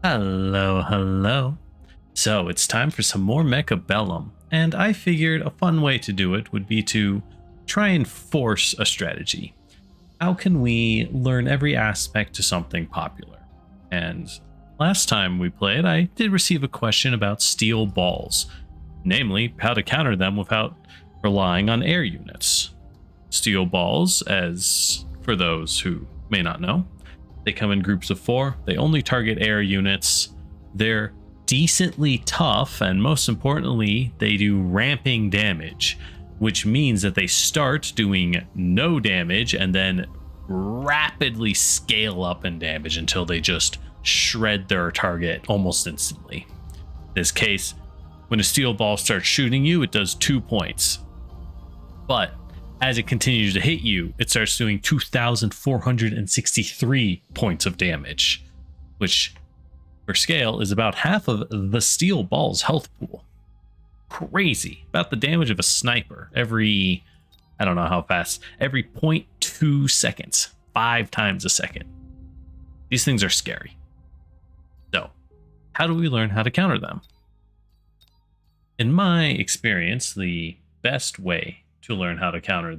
Hello, hello. So it's time for some more Mechabellum, and I figured a fun way to do it would be to try and force a strategy. How can we learn every aspect to something popular? And last time we played, I did receive a question about steel balls, namely how to counter them without relying on air units. Steel balls, as for those who may not know, they come in groups of 4. They only target air units. They're decently tough, and most importantly, they do ramping damage, which means that they start doing no damage and then rapidly scale up in damage until they just shred their target almost instantly. In this case, when a steel ball starts shooting you, it does 2 points. But as it continues to hit you, it starts doing 2,463 points of damage, which for scale is about half of the steel ball's health pool. Crazy. About the damage of a sniper every, I don't know how fast, every 0.2 seconds, 5 times a second. These things are scary. So, how do we learn how to counter them? In my experience, the best way to learn how to counter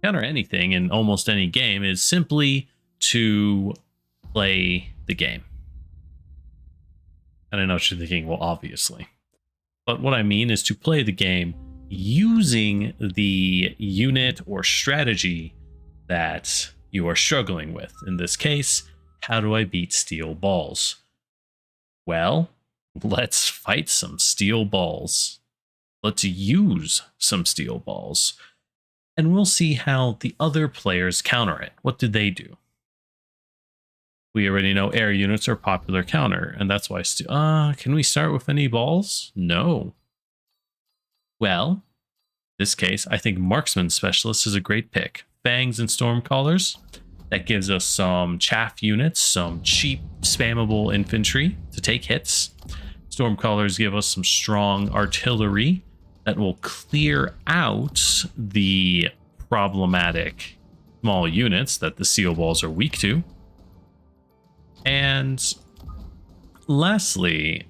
anything in almost any game, is simply to play the game. And I know what you're thinking, well, obviously. But what I mean is to play the game using the unit or strategy that you are struggling with. In this case, how do I beat steel balls? Well, let's fight some steel balls. Let's use some steel balls, and we'll see how the other players counter it. What did they do? We already know air units are popular counter, and that's why can we start with any balls? No. Well, in this case, I think Marksman Specialist is a great pick. Fangs and Stormcallers. That gives us some chaff units, some cheap spammable infantry to take hits. Stormcallers give us some strong artillery that will clear out the problematic small units that the steel balls are weak to. And lastly,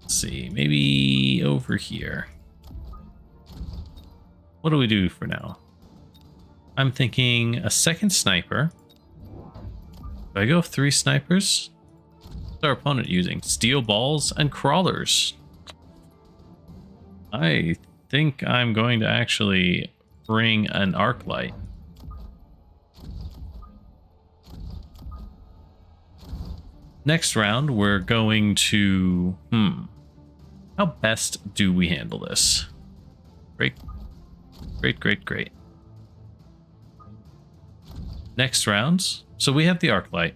let's see, maybe over here. What do we do for now? I'm thinking a second sniper. Do I go 3 snipers? What's our opponent using? Steel balls and crawlers. I think I'm going to actually bring an arc light. Next round, we're going to... How best do we handle this? Great. Next round, so we have the arc light.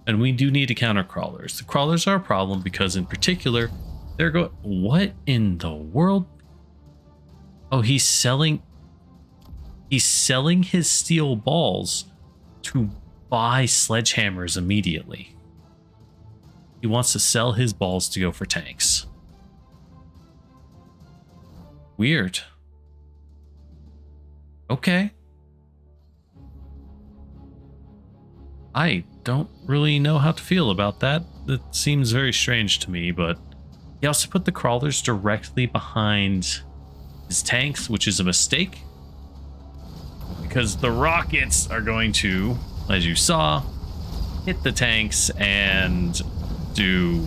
And we do need to counter crawlers. The crawlers are a problem because, in particular, they're going... What in the world? Oh, he's selling his steel balls to buy sledgehammers immediately. He wants to sell his balls to go for tanks. Weird. Okay. I don't really know how to feel about that. It seems very strange to me, but he also put the crawlers directly behind his tanks, which is a mistake, because the rockets are going to, as you saw, hit the tanks and do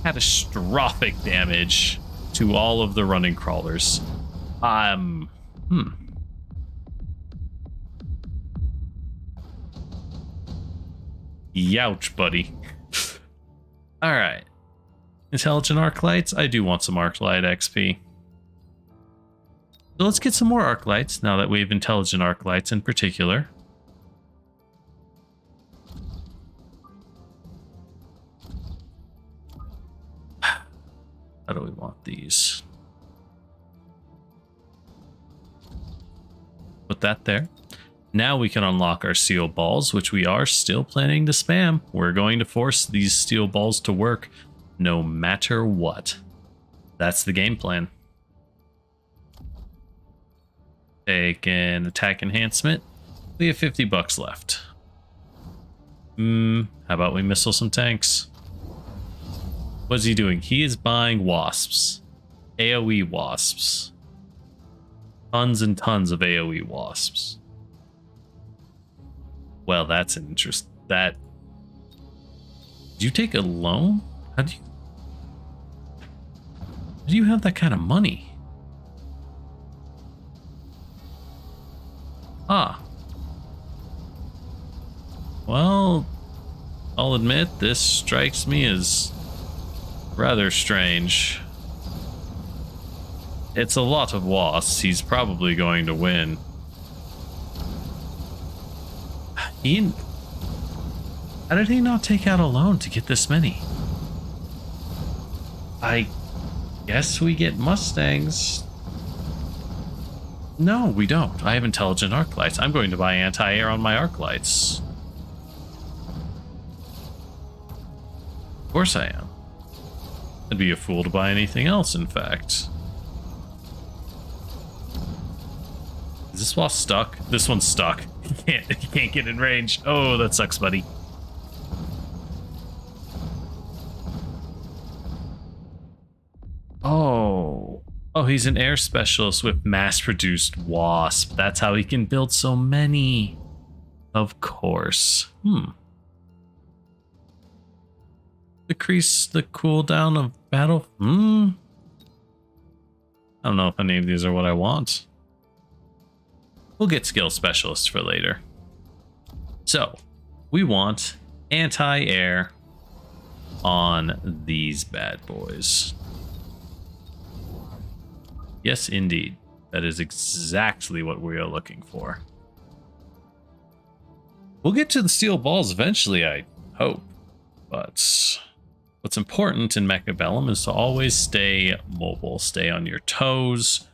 catastrophic damage to all of the running crawlers. Youch, buddy. All right. Intelligent arc lights. I do want some arc light XP. So let's get some more arc lights now that we have intelligent arc lights in particular. How do we want these? Put that there. Now we can unlock our steel balls, which we are still planning to spam. We're going to force these steel balls to work no matter what. That's the game plan. Take an attack enhancement. We have $50 left. How about we missile some tanks? What's he doing? He is buying wasps. AoE wasps. Tons and tons of AoE wasps. Well, that's an interest. Did you take a loan? How do you have that kind of money? Ah. Well, I'll admit this strikes me as rather strange. It's a lot of wasps. He's probably going to win. How did he not take out a loan to get this many? I guess we get Mustangs. No, we don't. I have intelligent arc lights. I'm going to buy anti-air on my arc lights. Of course I am. I'd be a fool to buy anything else, in fact. Is this wasp stuck? This one's stuck. He can't get in range. Oh, that sucks, buddy. Oh, he's an air specialist with mass-produced wasp. That's how he can build so many. Of course. Decrease the cooldown of battle. I don't know if any of these are what I want. We'll get skill specialists for later. So, we want anti-air on these bad boys. Yes, indeed. That is exactly what we are looking for. We'll get to the steel balls eventually, I hope. But what's important in Mechabellum is to always stay mobile, stay on your toes.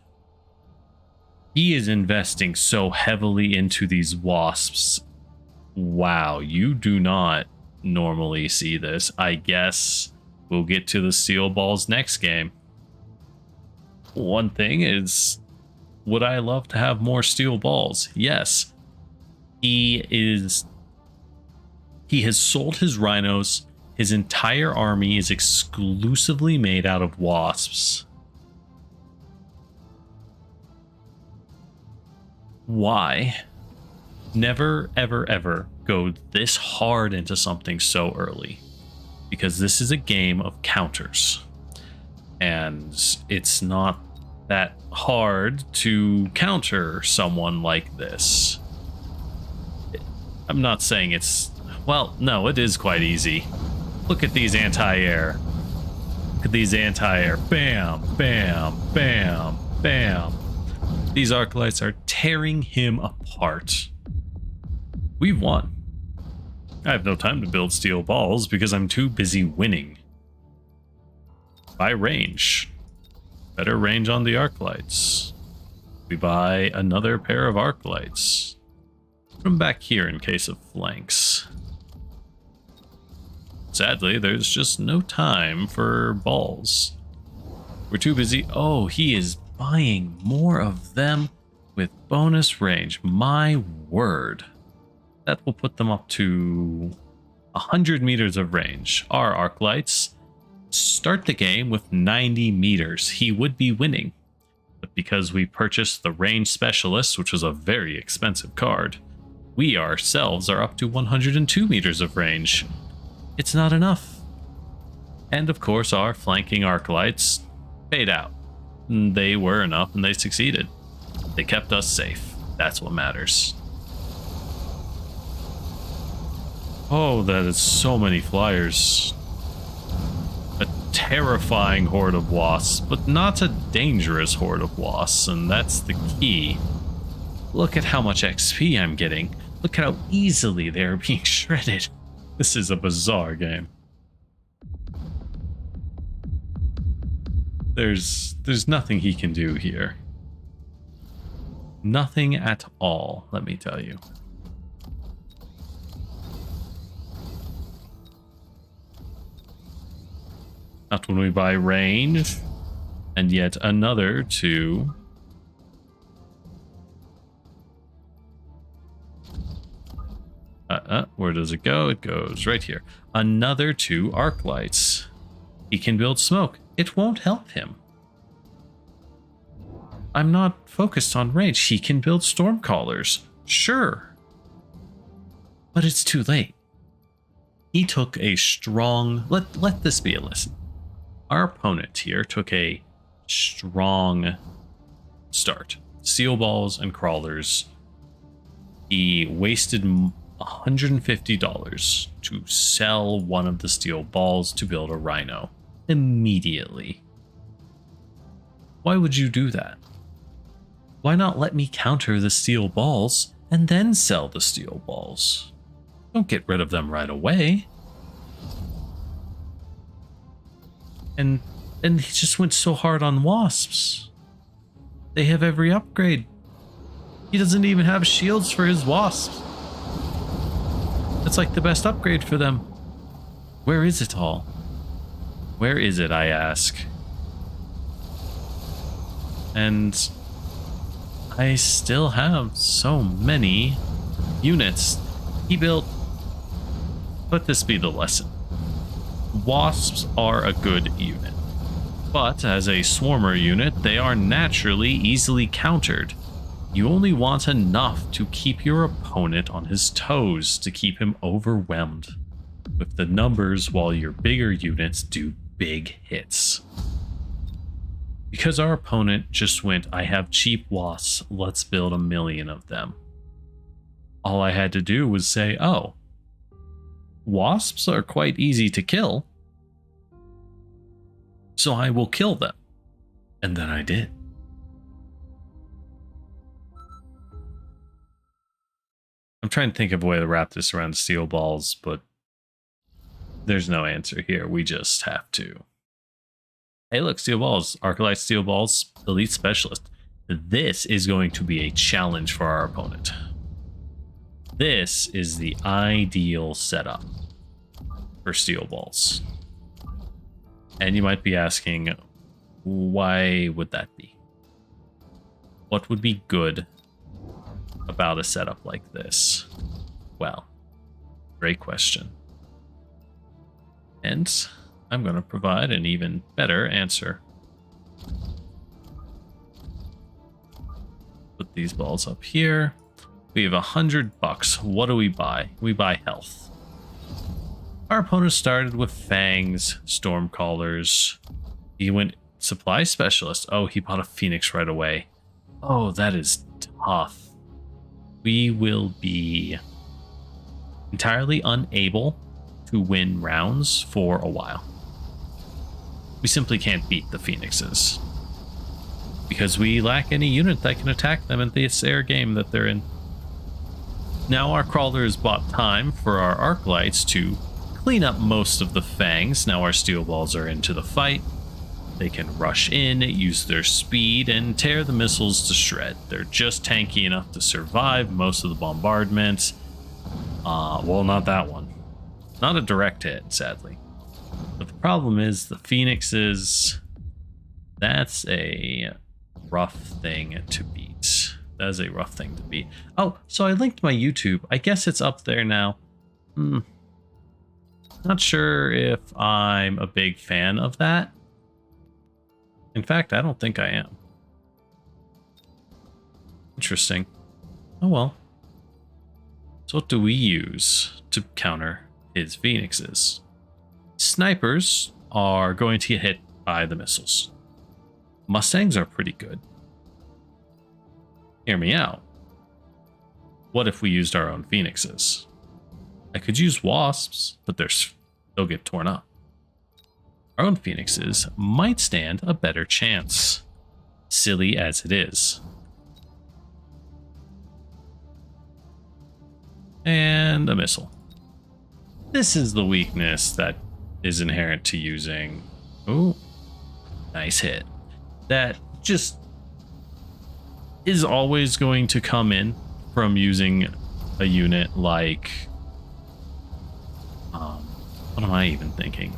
He is investing so heavily into these wasps. Wow, you do not normally see this. I guess we'll get to the steel balls next game. One thing is, would I love to have more steel balls? Yes. He has sold his rhinos. His entire army is exclusively made out of wasps. Why? Never, ever, ever go this hard into something so early. Because this is a game of counters. And it's not that hard to counter someone like this. I'm not saying it's... Well, no, it is quite easy. Look at these anti-air. Look at these anti-air. Bam, bam, bam, bam. These arc lights are tearing him apart. We've won. I have no time to build steel balls because I'm too busy winning. By range. Better range on the arc lights. We buy another pair of arc lights. Put them back here in case of flanks. Sadly, there's just no time for balls. We're too busy. Oh, he is buying more of them with bonus range. My word. That will put them up to 100 meters of range. Our arc lights start the game with 90 meters. He would be winning. But because we purchased the range specialist, which was a very expensive card, we ourselves are up to 102 meters of range. It's not enough. And of course, our flanking arc lights paid out. They were enough and they succeeded. They kept us safe. That's what matters. Oh, that is so many flyers. A terrifying horde of wasps, but not a dangerous horde of wasps, and that's the key. Look at how much XP I'm getting. Look at how easily they are being shredded. This is a bizarre game. There's nothing he can do here. Nothing at all, let me tell you. Not when we buy range. And yet another to... Where does it go? It goes right here. Another 2 arc lights. He can build smoke. It won't help him. I'm not focused on range. He can build storm callers. Sure. But it's too late. He took a strong... Let this be a lesson. Our opponent here took a strong start. Steel balls and crawlers. He wasted $150 to sell one of the steel balls to build a rhino immediately. Why would you do that? Why not let me counter the steel balls and then sell the steel balls? Don't get rid of them right away. And he just went so hard on wasps. They have every upgrade. He doesn't even have shields for his wasps. That's like the best upgrade for them. Where is it all? Where is it, I ask? And I still have so many units. He built... Let this be the lesson. Wasps are a good unit. But as a swarmer unit, they are naturally easily countered. You only want enough to keep your opponent on his toes to keep him overwhelmed with the numbers while your bigger units do big hits. Because our opponent just went, I have cheap wasps, let's build 1 million of them. All I had to do was say, oh, wasps are quite easy to kill, so I will kill them. And then I did. I'm trying to think of a way to wrap this around steel balls, but there's no answer here. We just have to. Hey, look, steel balls. Arclight steel balls, elite specialist. This is going to be a challenge for our opponent. This is the ideal setup for steel balls. And you might be asking, why would that be? What would be good about a setup like this? Well, great question. And I'm going to provide an even better answer. Put these balls up here. We have $100. What do we buy? We buy health. Our opponent started with fangs, storm callers. He went supply specialist. Oh, he bought a phoenix right away. Oh, that is tough. We will be entirely unable to win rounds for a while. We simply can't beat the phoenixes because we lack any unit that can attack them in this air game that they're in. Now our crawlers bought time for our arc lights to clean up most of the fangs. Now our steel balls are into the fight. They can rush in, use their speed, and tear the missiles to shred. They're just tanky enough to survive most of the bombardment. Well, not that one. Not a direct hit, sadly. But the problem is the phoenixes. That's a rough thing to beat. That is a rough thing to beat. Oh, so I linked my YouTube. I guess it's up there now. Not sure if I'm a big fan of that. In fact, I don't think I am. Interesting. Oh well. So what do we use to counter his phoenixes? Snipers are going to get hit by the missiles. Mustangs are pretty good. Hear me out. What if we used our own phoenixes? I could use wasps, but they'll get torn up. Our own phoenixes might stand a better chance, silly as it is. And a missile. This is the weakness that is inherent to using... Oh, nice hit. That just is always going to come in from using a unit like... what am I even thinking?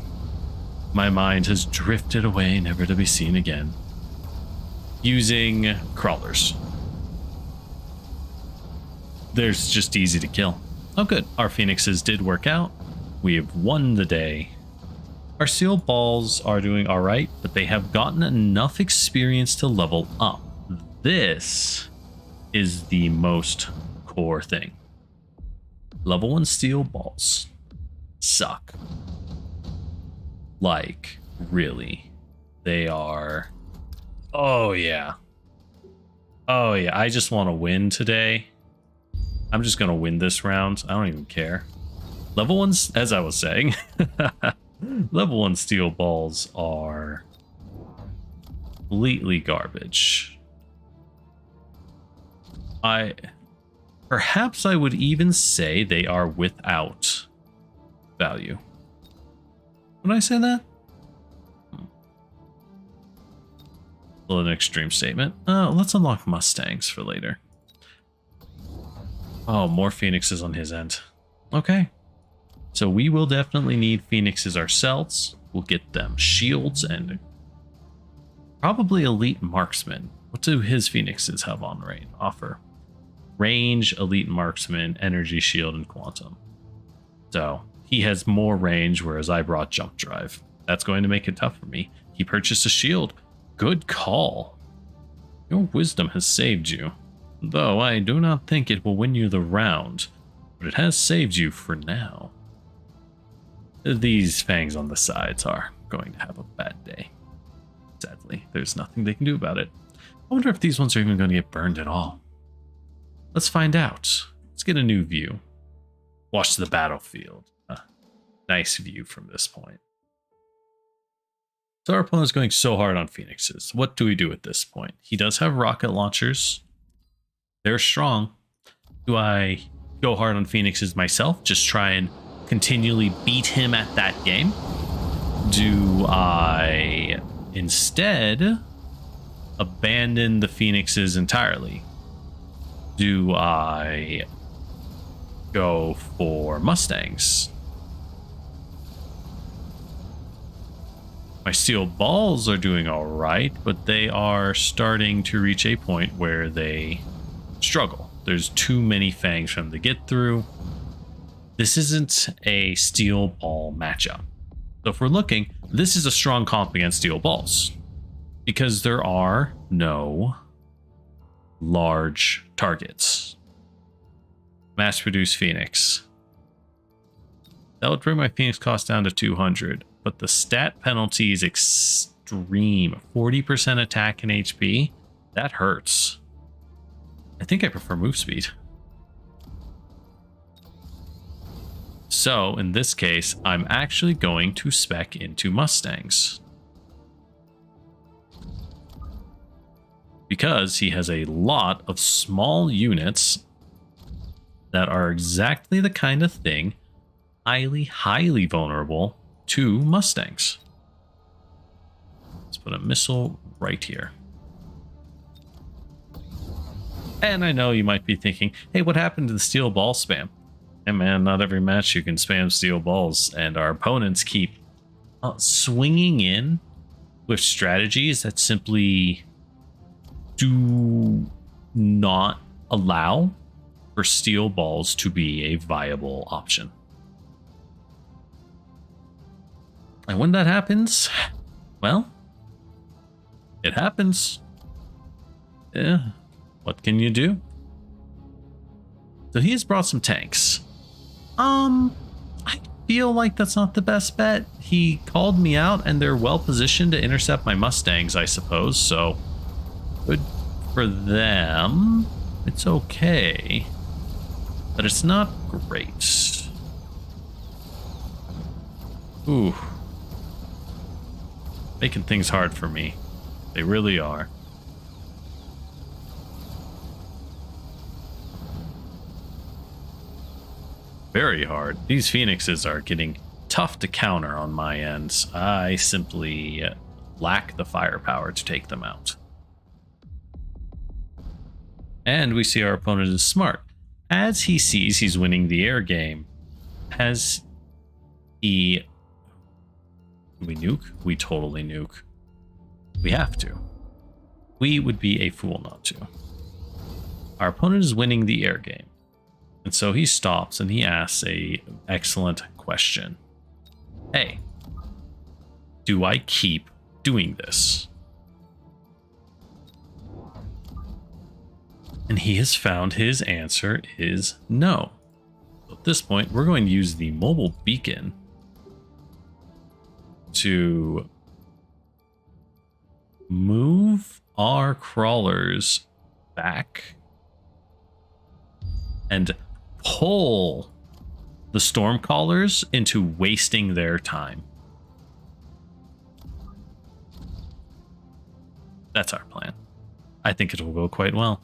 My mind has drifted away, never to be seen again. Using crawlers. They're just easy to kill. Oh good, our phoenixes did work out. We have won the day. Our steel balls are doing alright, but they have gotten enough experience to level up. This is the most core thing. Level 1 steel balls suck. Like, really. They are... Oh yeah. Oh yeah, I just want to win today. I'm just going to win this round. I don't even care. Level 1's, as I was saying, level 1 steel balls are completely garbage. Perhaps I would even say they are without value. Would I say that? Well, an extreme statement. Let's unlock Mustangs for later. Oh, more phoenixes on his end. Okay. So we will definitely need phoenixes ourselves. We'll get them shields and probably elite marksman. What do his phoenixes have on offer? Range, elite marksman, energy shield, and quantum. So he has more range, whereas I brought jump drive. That's going to make it tough for me. He purchased a shield. Good call. Your wisdom has saved you. Though I do not think it will win you the round, but it has saved you for now. These fangs on the sides are going to have a bad day. Sadly, there's nothing they can do about it. I wonder if these ones are even going to get burned at all. Let's find out. Let's get a new view. Watch the battlefield. Nice view from this point. So our opponent's going so hard on phoenixes. What do we do at this point? He does have rocket launchers. They're strong. Do I go hard on phoenixes myself? Just try and continually beat him at that game? Do I instead abandon the phoenixes entirely? Do I go for Mustangs? My steel balls are doing all right, but they are starting to reach a point where they struggle. There's too many fangs for them to get through. This isn't a steel ball matchup. So if we're looking, this is a strong comp against steel balls because there are no large targets. Mass-produced Phoenix. That would bring my Phoenix cost down to 200, but the stat penalty is extreme. 40% attack and HP. That hurts. I think I prefer move speed. So in this case, I'm actually going to spec into Mustangs. Because he has a lot of small units that are exactly the kind of thing highly vulnerable to Mustangs. Let's put a missile right here. And I know you might be thinking, hey, what happened to the steel ball spam? Hey man, not every match you can spam steel balls, and our opponents keep swinging in with strategies that simply do not allow for steel balls to be a viable option. And when that happens, well, it happens. Yeah, what can you do? So he has brought some tanks. I feel like that's not the best bet. He called me out and they're well positioned to intercept my Mustangs, I suppose, so good for them. It's okay, but it's not great. Ooh. Making things hard for me. They really are. Very hard. These phoenixes are getting tough to counter on my end. I simply lack the firepower to take them out. And we see our opponent is smart. As he sees he's winning the air game, has he... We nuke? We totally nuke. We have to. We would be a fool not to. Our opponent is winning the air game. And so he stops and he asks a excellent question. Hey, do I keep doing this? And he has found his answer is no. So at this point, we're going to use the mobile beacon to move our crawlers back and pull the storm callers into wasting their time. That's our plan. I think it will go quite well.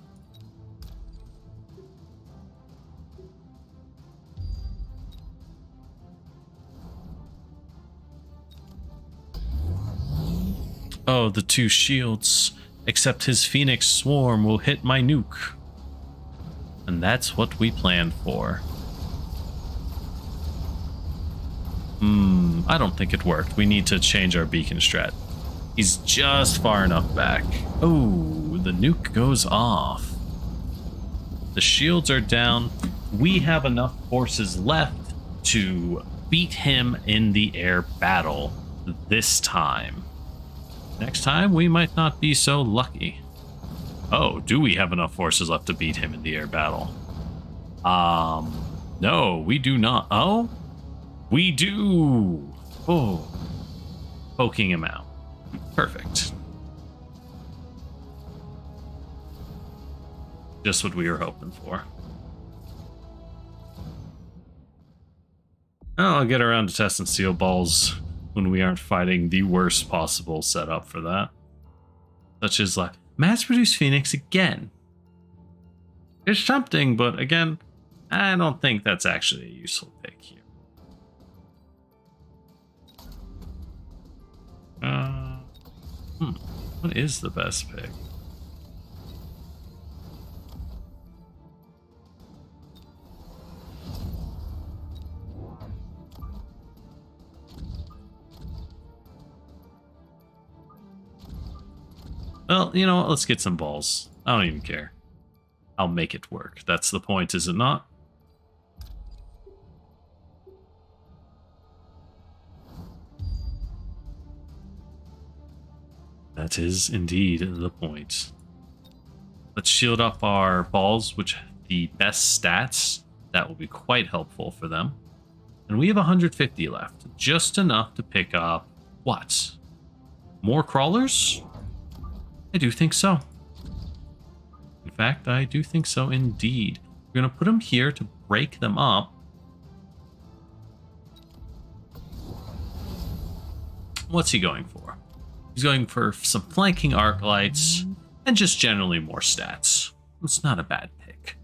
Oh, the two shields. Except his Phoenix swarm will hit my nuke. And that's what we planned for. I don't think it worked. We need to change our beacon strat. He's just far enough back. Oh, the nuke goes off. The shields are down. We have enough forces left to beat him in the air battle this time. Next time, we might not be so lucky. Oh, do we have enough forces left to beat him in the air battle? No, we do not. Oh, we do. Oh, poking him out. Perfect. Just what we were hoping for. I'll get around to testing steel balls when we aren't fighting the worst possible setup for that. Such as like mass-produce Phoenix again. It's tempting, but again, I don't think that's actually a useful pick here. What is the best pick? Well, you know what? Let's get some balls. I don't even care. I'll make it work. That's the point, is it not? That is indeed the point. Let's shield up our balls, which have the best stats. That will be quite helpful for them. And we have 150 left. Just enough to pick up, what? More crawlers? I do think so. In fact, I do think so indeed. We're going to put them here to break them up. What's he going for? He's going for some flanking arc lights and just generally more stats. It's not a bad pick.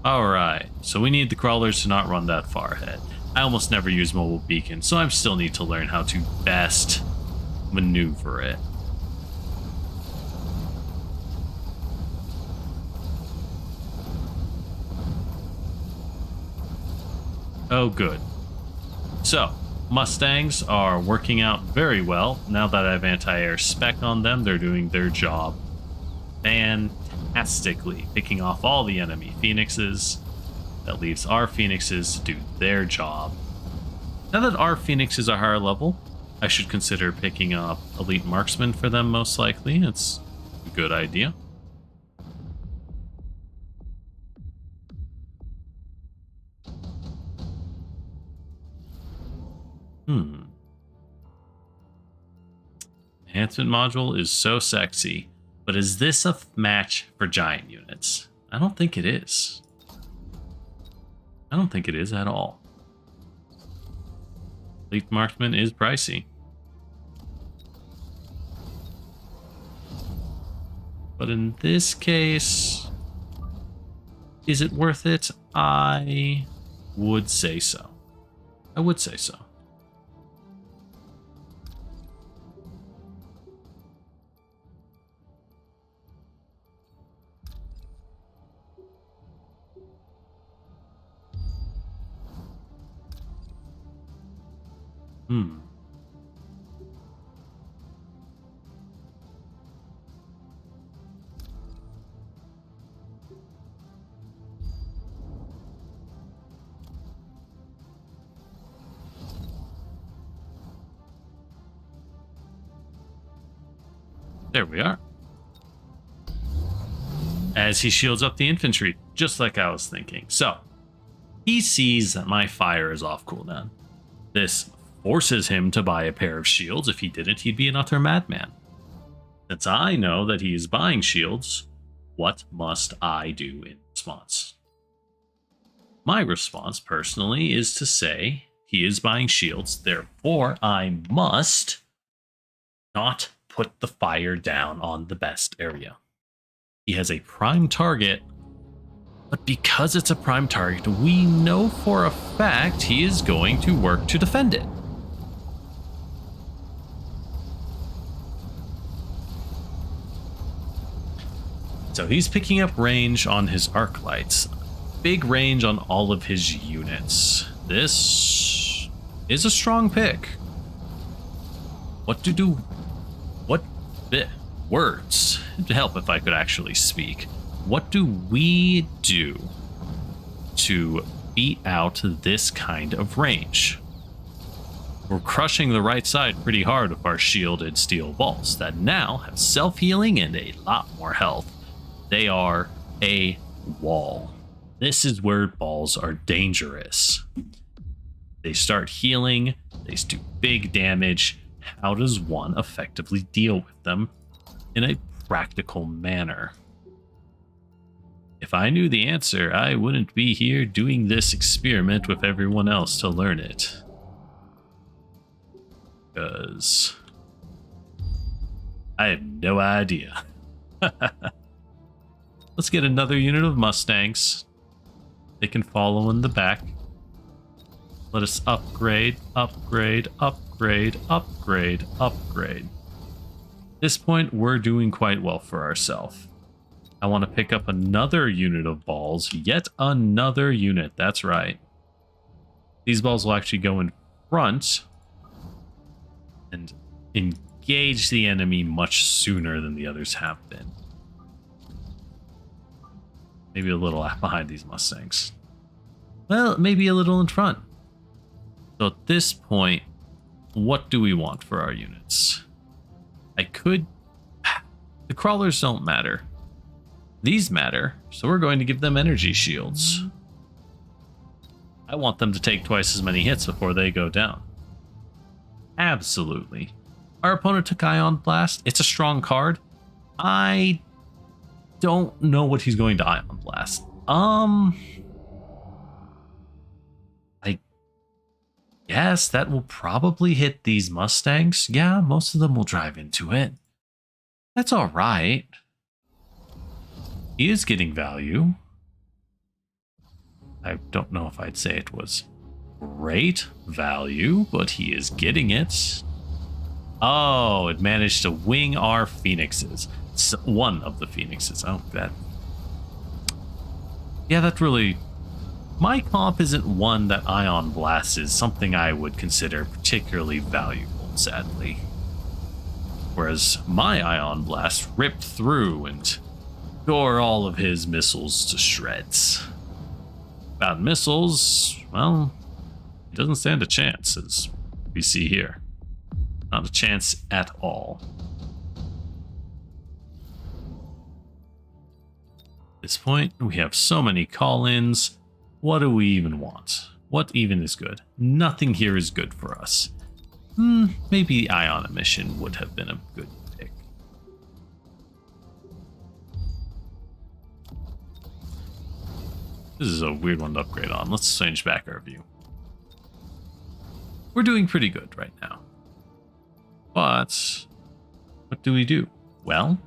Alright, so we need the crawlers to not run that far ahead. I almost never use mobile beacon, so I still need to learn how to best maneuver it. Oh, good. So, Mustangs are working out very well. Now that I have anti-air spec on them, they're doing their job fantastically, picking off all the enemy Phoenixes. That leaves our Phoenixes to do their job. Now that our Phoenixes are higher level, I should consider picking up Elite Marksman for them most likely. It's a good idea. Enhancement module is so sexy, but is this a match for giant units? I don't think it is. I don't think it is at all. Elite Marksman is pricey. But in this case, is it worth it? I would say so. I would say so. There we are. As he shields up the infantry, just like I was thinking. So, he sees that my fire is off cooldown. This forces him to buy a pair of shields. If he didn't, he'd be an utter madman. Since I know that he is buying shields, what must I do in response? My response, personally, is to say he is buying shields, therefore I must not put the fire down on the best area. He has a prime target, but because it's a prime target, we know for a fact he is going to work to defend it. So he's picking up range on his arc lights. Big range on all of his units. This is a strong pick. What to do? What words to help if I could actually speak. What do we do to beat out this kind of range? We're crushing the right side pretty hard with our shielded steel balls that now have self-healing and a lot more health. They are a wall. This is where balls are dangerous. They start healing, they do big damage. How does one effectively deal with them in a practical manner? If I knew the answer, I wouldn't be here doing this experiment with everyone else to learn it. Because I have no idea. Let's get another unit of Mustangs. They can follow in the back. Let us upgrade, upgrade, upgrade, upgrade, upgrade. At this point, we're doing quite well for ourselves. I want to pick up another unit of balls. Yet another unit, that's right. These balls will actually go in front and engage the enemy much sooner than the others have been. Maybe a little behind these Mustangs. Well, maybe a little in front. So at this point, what do we want for our units? The crawlers don't matter. These matter, so we're going to give them energy shields. I want them to take twice as many hits before they go down. Absolutely. Our opponent took Ion Blast. It's a strong card. I don't know what he's going to Ion Blast. I guess that will probably hit these Mustangs. Yeah, most of them will drive into it. That's all right. He is getting value. I don't know if I'd say it was great value, but he is getting it. Oh, it managed to wing our Phoenixes. It's one of the Phoenixes. Oh, that. Yeah, that really. My comp isn't one that Ion Blast is something I would consider particularly valuable, sadly. Whereas my Ion Blast ripped through and tore all of his missiles to shreds. About missiles, well, he doesn't stand a chance, as we see here. Not a chance at all. At this point, we have so many call-ins. What do we even want? What even is good? Nothing here is good for us. Maybe the Ion Emission would have been a good pick. This is a weird one to upgrade on. Let's change back our view. We're doing pretty good right now. But what do we do? Well,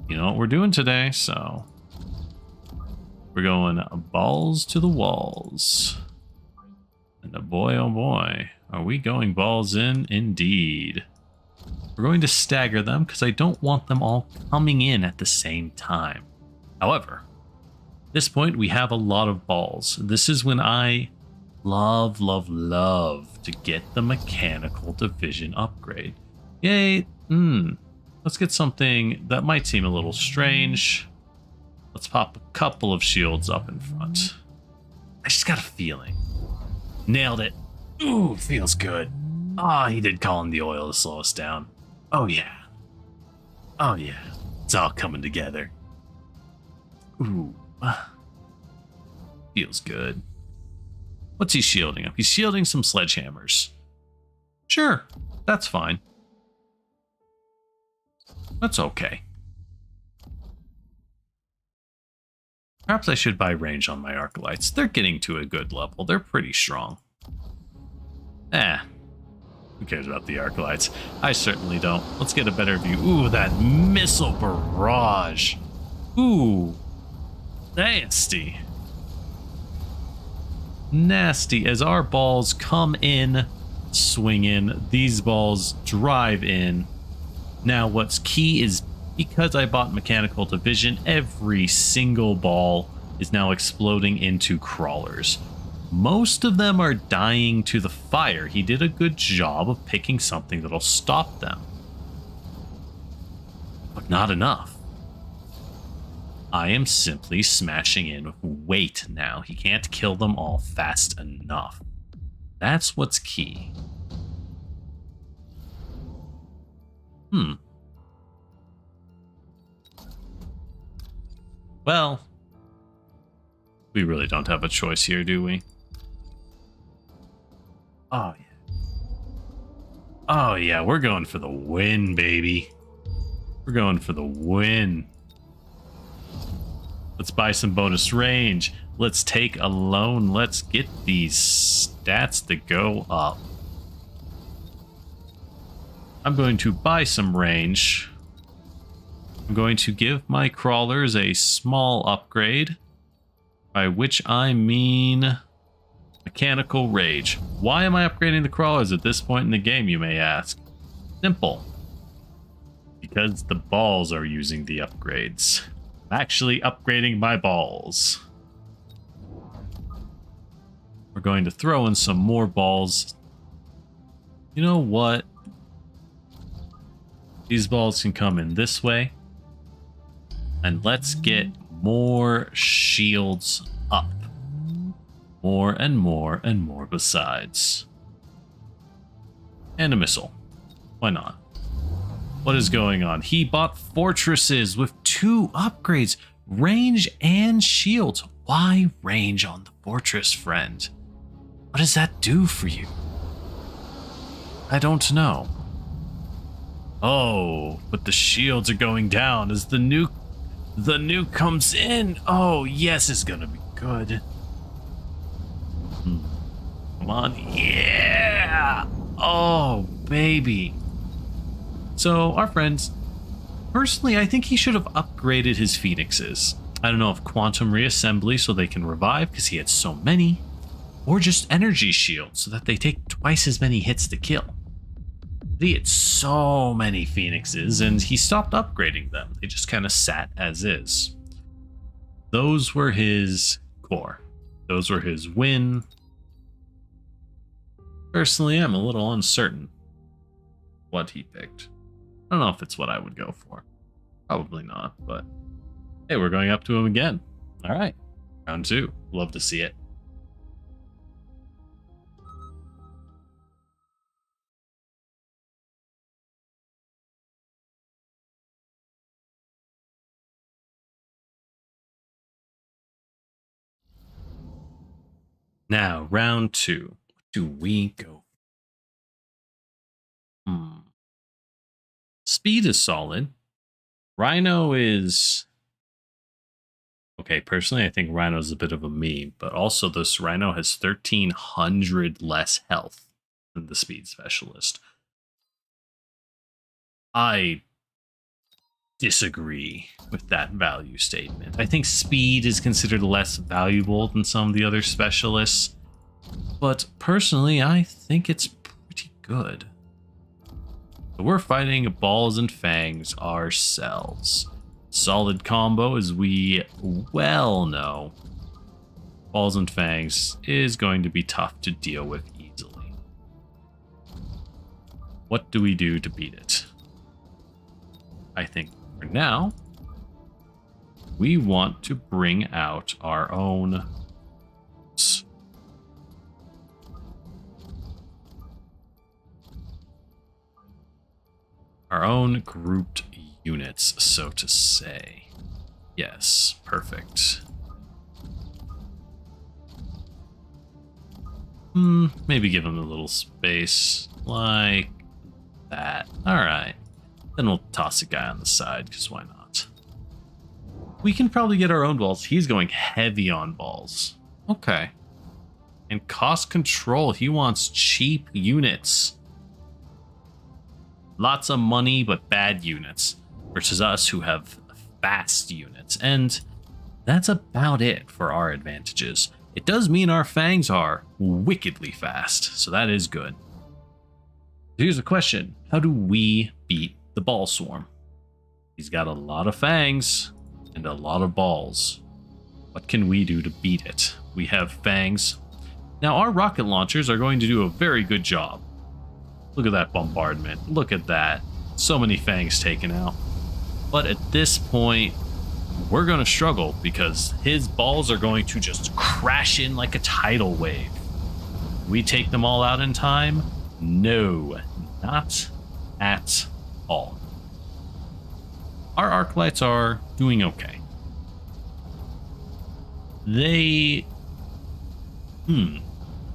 you know what we're doing today, so we're going balls to the walls. And boy, oh boy, are we going balls in indeed. We're going to stagger them because I don't want them all coming in at the same time. However, at this point we have a lot of balls. This is when I love to get the mechanical division upgrade. Yay. Let's get something that might seem a little strange. Let's pop a couple of shields up in front. I just got a feeling. Nailed it. Ooh, feels good. Ah, he did call in the oil to slow us down. Oh yeah. Oh yeah, it's all coming together. Ooh, feels good. What's he shielding up? He's shielding some sledgehammers. Sure, that's fine. That's okay. Perhaps I should buy range on my Arcalites. They're getting to a good level. They're pretty strong. Who cares about the Arcalites? I certainly don't. Let's get a better view. Ooh, that missile barrage. Ooh, nasty. Nasty. As our balls come in, swing in, these balls drive in. Now what's key is, because I bought Mechanical Division, every single ball is now exploding into crawlers. Most of them are dying to the fire. He did a good job of picking something that'll stop them. But not enough. I am simply smashing in with weight now. He can't kill them all fast enough. That's what's key. Well, we really don't have a choice here, do we? Oh, yeah. Oh, yeah, we're going for the win, baby. We're going for the win. Let's buy some bonus range. Let's take a loan. Let's get these stats to go up. I'm going to buy some range. I'm going to give my crawlers a small upgrade, by which I mean mechanical rage. Why am I upgrading the crawlers at this point in the game, you may ask? Simple. Because the balls are using the upgrades. I'm actually upgrading my balls. We're going to throw in some more balls. You know what? These balls can come in this way. And let's get more shields up. More and more and more besides. And a missile. Why not? What is going on? He bought fortresses with 2 upgrades. Range and shields. Why range on the fortress, friend? What does that do for you? I don't know. Oh, but the shields are going down as the nuke comes in. Oh, yes, it's gonna be good. Come on. Yeah. Oh, baby. So, our friends, personally, I think he should have upgraded his phoenixes. I don't know if quantum reassembly so they can revive because he had so many, or just energy shields so that they take twice as many hits to kill. He had so many phoenixes and he stopped upgrading them. They just kind of sat as is. Those were his core. Those were his win. Personally, I'm a little uncertain what he picked. I don't know if it's what I would go for. Probably not, but hey, we're going up to him again. All right, round 2. Love to see it. Now, round 2. What do we go? Speed is solid. Rhino is... Okay, personally, I think Rhino's a bit of a meme, but also this Rhino has 1,300 less health than the Speed Specialist. I disagree with that value statement. I think Speed is considered less valuable than some of the other specialists, but personally, I think it's pretty good. So we're fighting Balls and Fangs ourselves. Solid combo, as we well know. Balls and Fangs is going to be tough to deal with easily. What do we do to beat it? I think for now, we want to bring out our own grouped units, so to say. Yes, perfect. Maybe give him a little space like that. All right. Then we'll toss a guy on the side, because why not? We can probably get our own balls. He's going heavy on balls. Okay. And cost control. He wants cheap units. Lots of money, but bad units. Versus us, who have fast units. And that's about it for our advantages. It does mean our fangs are wickedly fast, so that is good. Here's a question. How do we beat the ball swarm? He's got a lot of fangs and a lot of balls. What can we do to beat it? We have fangs. Now, our rocket launchers are going to do a very good job. Look at that bombardment. Look at that. So many fangs taken out. But at this point, we're going to struggle because his balls are going to just crash in like a tidal wave. We take them all out in time? No, not at all. Our arc lights are doing okay. They...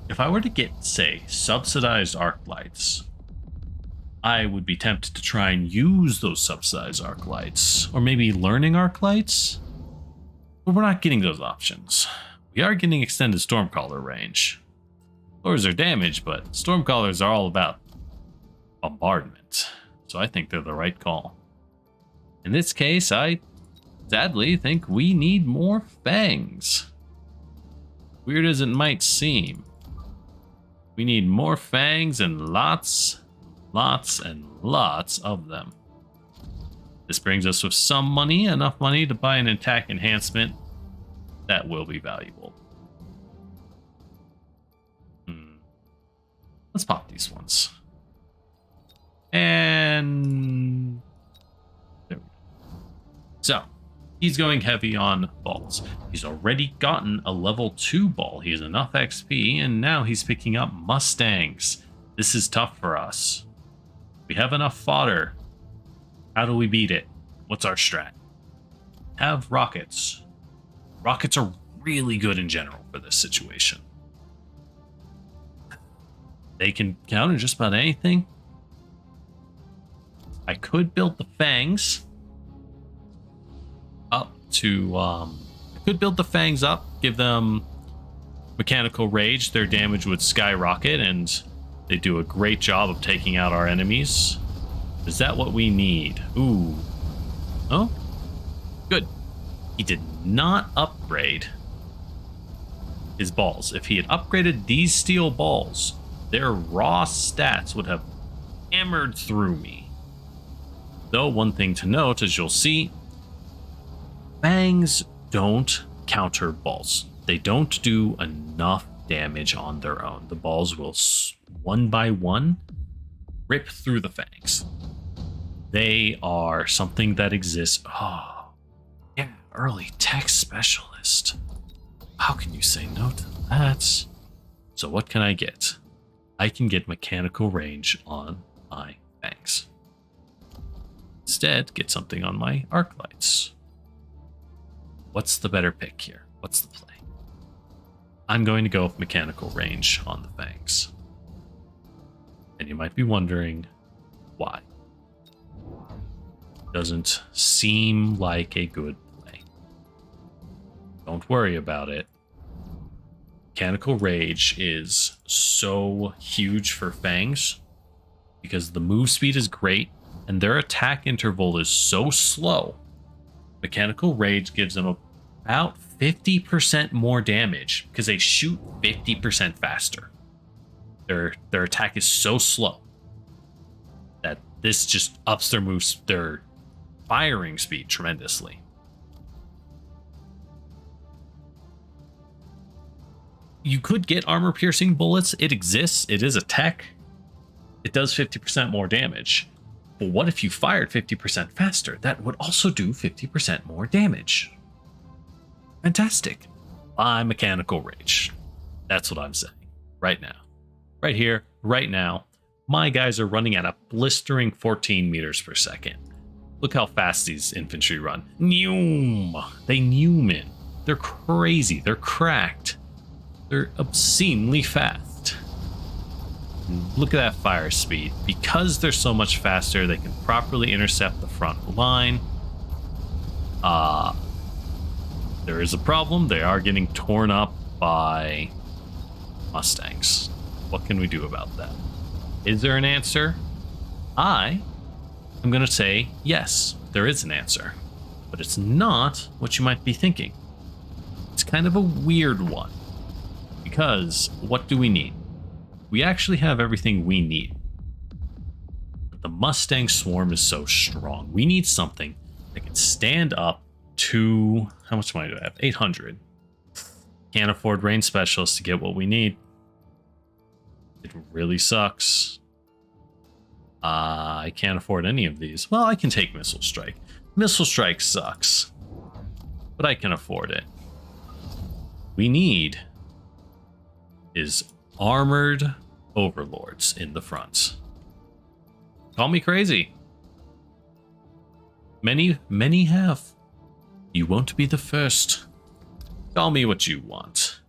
If I were to get, say, subsidized arc lights, I would be tempted to try and use those subsidized arc lights, or maybe learning arc lights, but we're not getting those options. We are getting extended Stormcaller range. Lures are damage, but Stormcallers are all about bombardment, so I think they're the right call. In this case, I sadly think we need more fangs. Weird as it might seem. We need more fangs and lots and lots of them. This brings us with some money, enough money to buy an attack enhancement that will be valuable. Let's pop these ones. And there we go. So, he's going heavy on balls. He's already gotten a level 2 ball. He has enough XP, and now he's picking up Mustangs. This is tough for us. We have enough fodder. How do we beat it? What's our strat? Have rockets. Rockets are really good in general for this situation. They can counter just about anything. I could build the fangs up to... I could build the fangs up, give them mechanical rage. Their damage would skyrocket, and they do a great job of taking out our enemies. Is that what we need? Ooh. Oh? Good. He did not upgrade his balls. If he had upgraded these steel balls, their raw stats would have hammered through me. Though one thing to note, as you'll see, fangs don't counter balls. They don't do enough damage on their own. The balls will, one by one, rip through the fangs. They are something that exists. Oh, yeah, early tech specialist. How can you say no to that? So what can I get? I can get mechanical range on my fangs. Instead, get something on my arc lights. What's the better pick here? What's the play? I'm going to go with mechanical range on the fangs. And you might be wondering why. Doesn't seem like a good play. Don't worry about it. Mechanical rage is so huge for fangs because the move speed is great and their attack interval is so slow. Mechanical rage gives them about 50% more damage because they shoot 50% faster. Their attack is so slow that this just ups their firing speed tremendously. You could get armor-piercing bullets. It exists. It is a tech. It does 50% more damage. But what if you fired 50% faster? That would also do 50% more damage. Fantastic. Buy mechanical rage. That's what I'm saying. Right now. Right here, right now. My guys are running at a blistering 14 meters per second. Look how fast these infantry run. Neum! They neum in. They're crazy. They're cracked. They're obscenely fast. Look at that fire speed. Because they're so much faster, they can properly intercept the front line. There is a problem. They are getting torn up by Mustangs. What can we do about that? Is there an answer? I'm going to say yes, there is an answer. But it's not what you might be thinking. It's kind of a weird one. Because what do we need? We actually have everything we need. But the Mustang swarm is so strong. We need something that can stand up to... How much money do I have? 800. Can't afford range specialists to get what we need. It really sucks. I can't afford any of these. Well, I can take Missile Strike. Missile Strike sucks. But I can afford it. We need is armored overlords in the front. Call me crazy. Many have. You won't be the first. Call me what you want.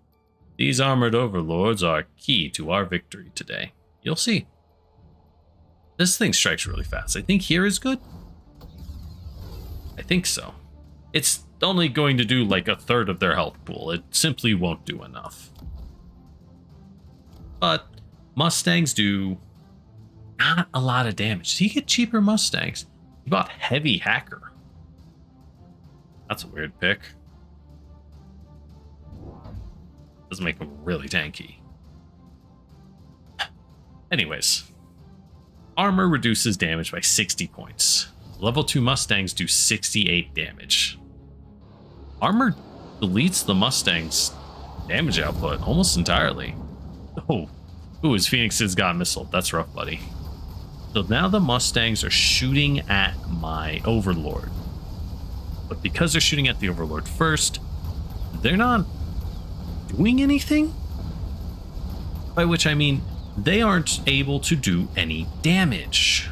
These armored overlords are key to our victory today. You'll see. This thing strikes really fast. I think here is good. I think so. It's only going to do like a third of their health pool. It simply won't do enough. But Mustangs do not a lot of damage. Did he get cheaper Mustangs? He bought Heavy Hacker. That's a weird pick. Doesn't make him really tanky. Anyways. Armor reduces damage by 60 points. Level 2 Mustangs do 68 damage. Armor deletes the Mustang's damage output almost entirely. Oh, ooh, his Phoenixes got missiled. That's rough, buddy. So now the Mustangs are shooting at my Overlord. But because they're shooting at the Overlord first, they're not doing anything? By which I mean, they aren't able to do any damage.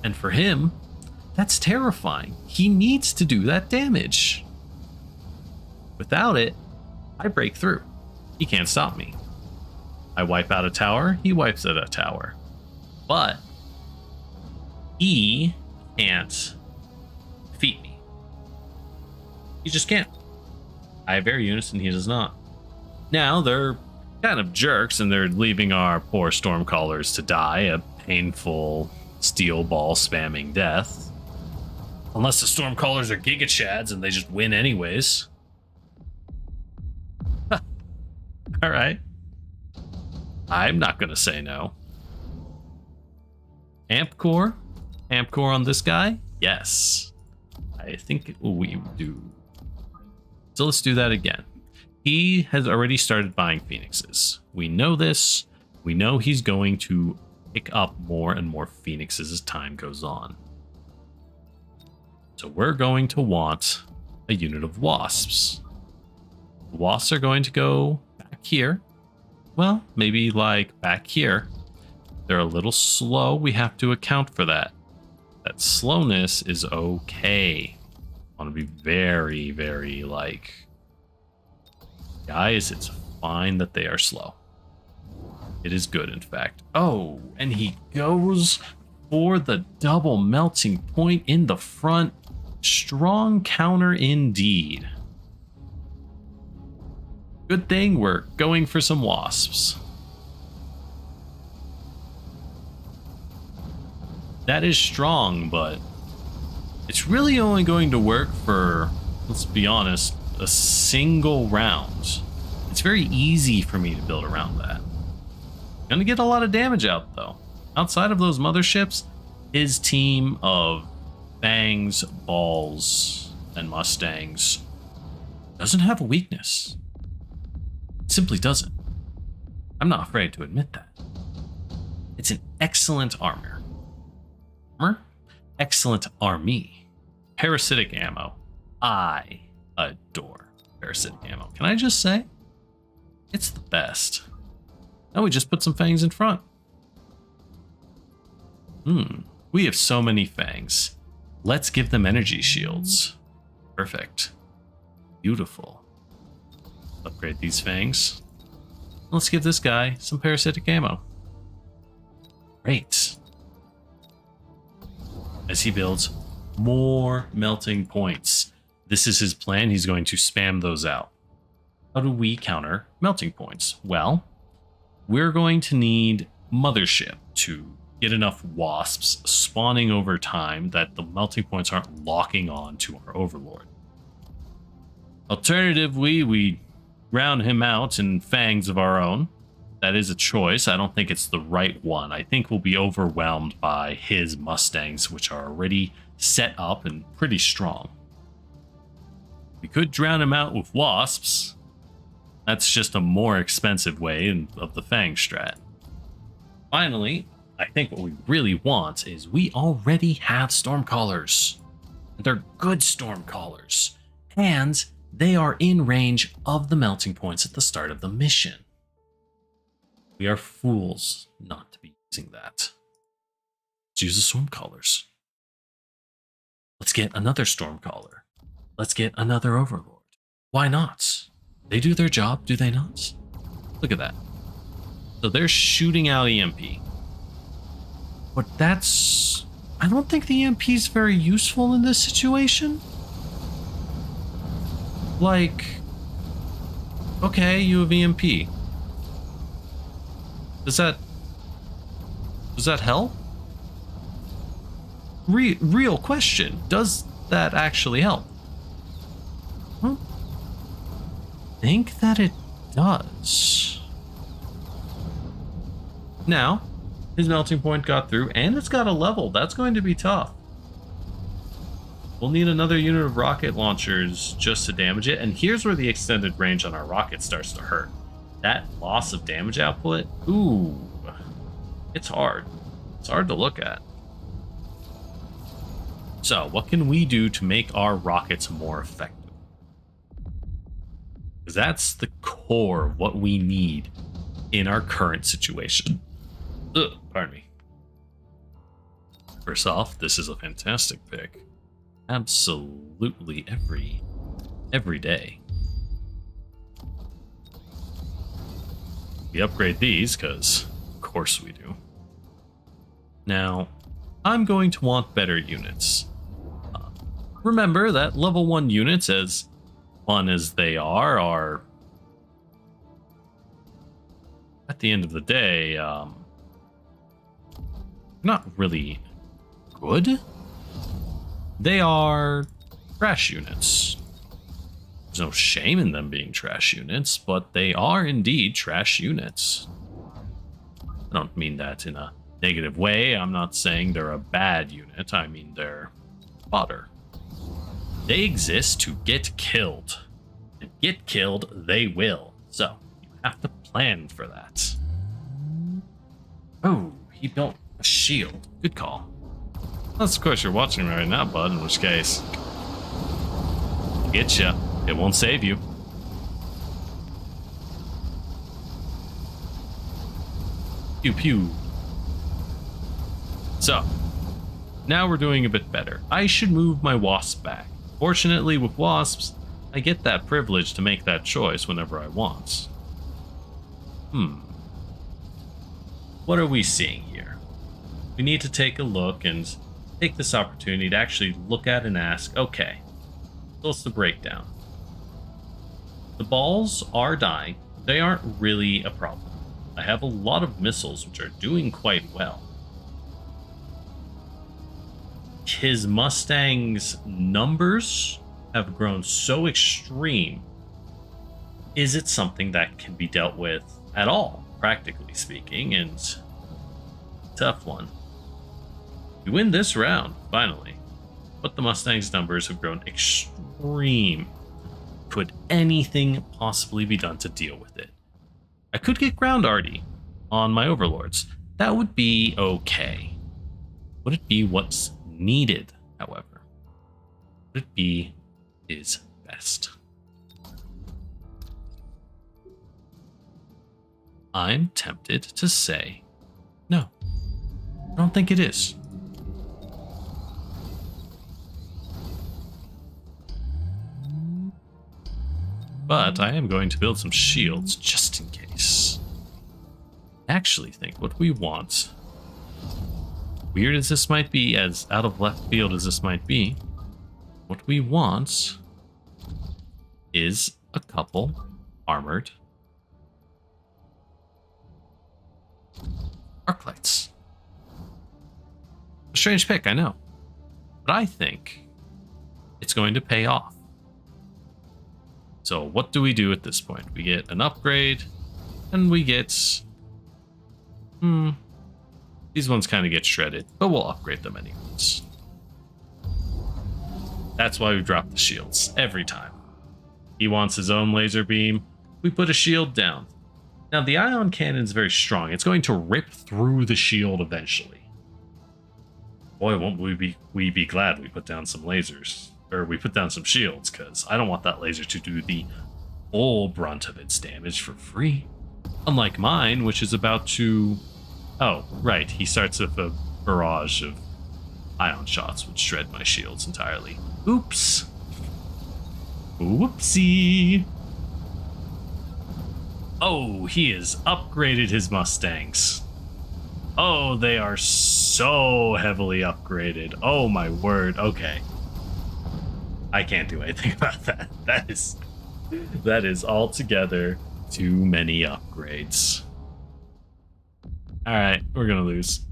And for him, that's terrifying. He needs to do that damage. Without it, I break through. He can't stop me. I wipe out a tower, he wipes out a tower. But he can't defeat me. He just can't. I have air units and he does not. Now they're kind of jerks and they're leaving our poor Stormcallers to die a painful steel ball spamming death. Unless the Stormcallers are Giga Chads and they just win anyways. All right. I'm not going to say no. Amp core? Amp core on this guy? Yes. I think we do. So let's do that again. He has already started buying Phoenixes. We know this. We know he's going to pick up more and more Phoenixes as time goes on. So we're going to want a unit of Wasps. The Wasps are going to go back here. Well, maybe like back here. They're a little slow. We have to account for that. That slowness is okay. I want to be very, very like... Guys, it's fine that they are slow. It is good, in fact. Oh, and he goes for the double melting point in the front. Strong counter indeed. Good thing we're going for some Wasps. That is strong, but it's really only going to work for, let's be honest, a single round. It's very easy for me to build around that. Gonna get a lot of damage out though. Outside of those motherships, his team of Bangs, Balls, and Mustangs doesn't have a weakness. It simply doesn't. I'm not afraid to admit that. It's an excellent armor. Excellent army. Parasitic ammo. I adore parasitic ammo. Can I just say? It's the best. Now we just put some fangs in front. We have so many fangs. Let's give them energy shields. Perfect. Beautiful. Upgrade these fangs. Let's give this guy some parasitic ammo. Great. As he builds more melting points. This is his plan. He's going to spam those out. How do we counter melting points? Well, we're going to need Mothership to get enough wasps spawning over time that the melting points aren't locking on to our overlord. Alternatively, we round him out in fangs of our own. That is a choice. I don't think it's the right one. I think we'll be overwhelmed by his Mustangs, which are already set up and pretty strong. We could drown him out with wasps. That's just a more expensive way of the fang strat. Finally, I think what we really want is we already have Stormcallers. They're good Stormcallers. And they are in range of the melting points at the start of the mission. We are fools not to be using that. Let's use the Stormcallers. Let's get another Stormcaller. Let's get another Overlord. Why not? They do their job, do they not? Look at that. So they're shooting out EMP. But that's... I don't think the EMP is very useful in this situation. Like... Okay, you have EMP. Does that help? Real question. Does that actually help? I don't think that it does. Now, his melting point got through, and it's got a level. That's going to be tough. We'll need another unit of rocket launchers just to damage it, and here's where the extended range on our rocket starts to hurt. That loss of damage output, ooh, it's hard. It's hard to look at. So, what can we do to make our rockets more effective? Because that's the core of what we need in our current situation. Ugh, pardon me. First off, this is a fantastic pick. Absolutely every day. We upgrade these because, of course we do. Now, I'm going to want better units. Remember that level 1 units, as fun as they are at the end of the day, not really good. They are trash units. There's no shame in them being trash units, but they are indeed trash units. I don't mean that in a negative way. I'm not saying they're a bad unit. I mean they're fodder. They exist to get killed. And get killed they will. So, you have to plan for that. Oh, he built a shield. Good call. Unless, of course, you're watching me right now, bud, in which case... I'll get you. It won't save you. Pew pew. So, now we're doing a bit better. I should move my wasp back. Fortunately, with wasps, I get that privilege to make that choice whenever I want. What are we seeing here? We need to take a look and take this opportunity to actually look at and ask, okay, what's the breakdown? The balls are dying. They aren't really a problem. I have a lot of missiles which are doing quite well. His Mustang's numbers have grown so extreme. Is it something that can be dealt with at all, practically speaking? And tough one. We win this round, finally. But the Mustang's numbers have grown extreme. Could anything possibly be done to deal with it? I could get ground arty on my overlords. That would be okay. Would it be what's needed, however? Would it be his best? I'm tempted to say no. I don't think it is. But I am going to build some shields just in case. I actually think what we want, weird as this might be, as out of left field as this might be, what we want is a couple armored arc lights. A strange pick, I know. But I think it's going to pay off. So what do we do at this point? We get an upgrade, and we get... These ones kind of get shredded, but we'll upgrade them anyways. That's why we drop the shields every time. He wants his own laser beam. We put a shield down. Now the ion cannon is very strong. It's going to rip through the shield eventually. Boy, won't we be glad we put down some lasers. Or we put down some shields, because I don't want that laser to do the full brunt of its damage for free. Unlike mine, which is about to... Oh, right, he starts with a barrage of ion shots, which shred my shields entirely. Oops. Whoopsie. Oh, he has upgraded his Mustangs. Oh, they are so heavily upgraded. Oh my word, okay. I can't do anything about that. That is altogether too many upgrades. Alright, we're gonna lose.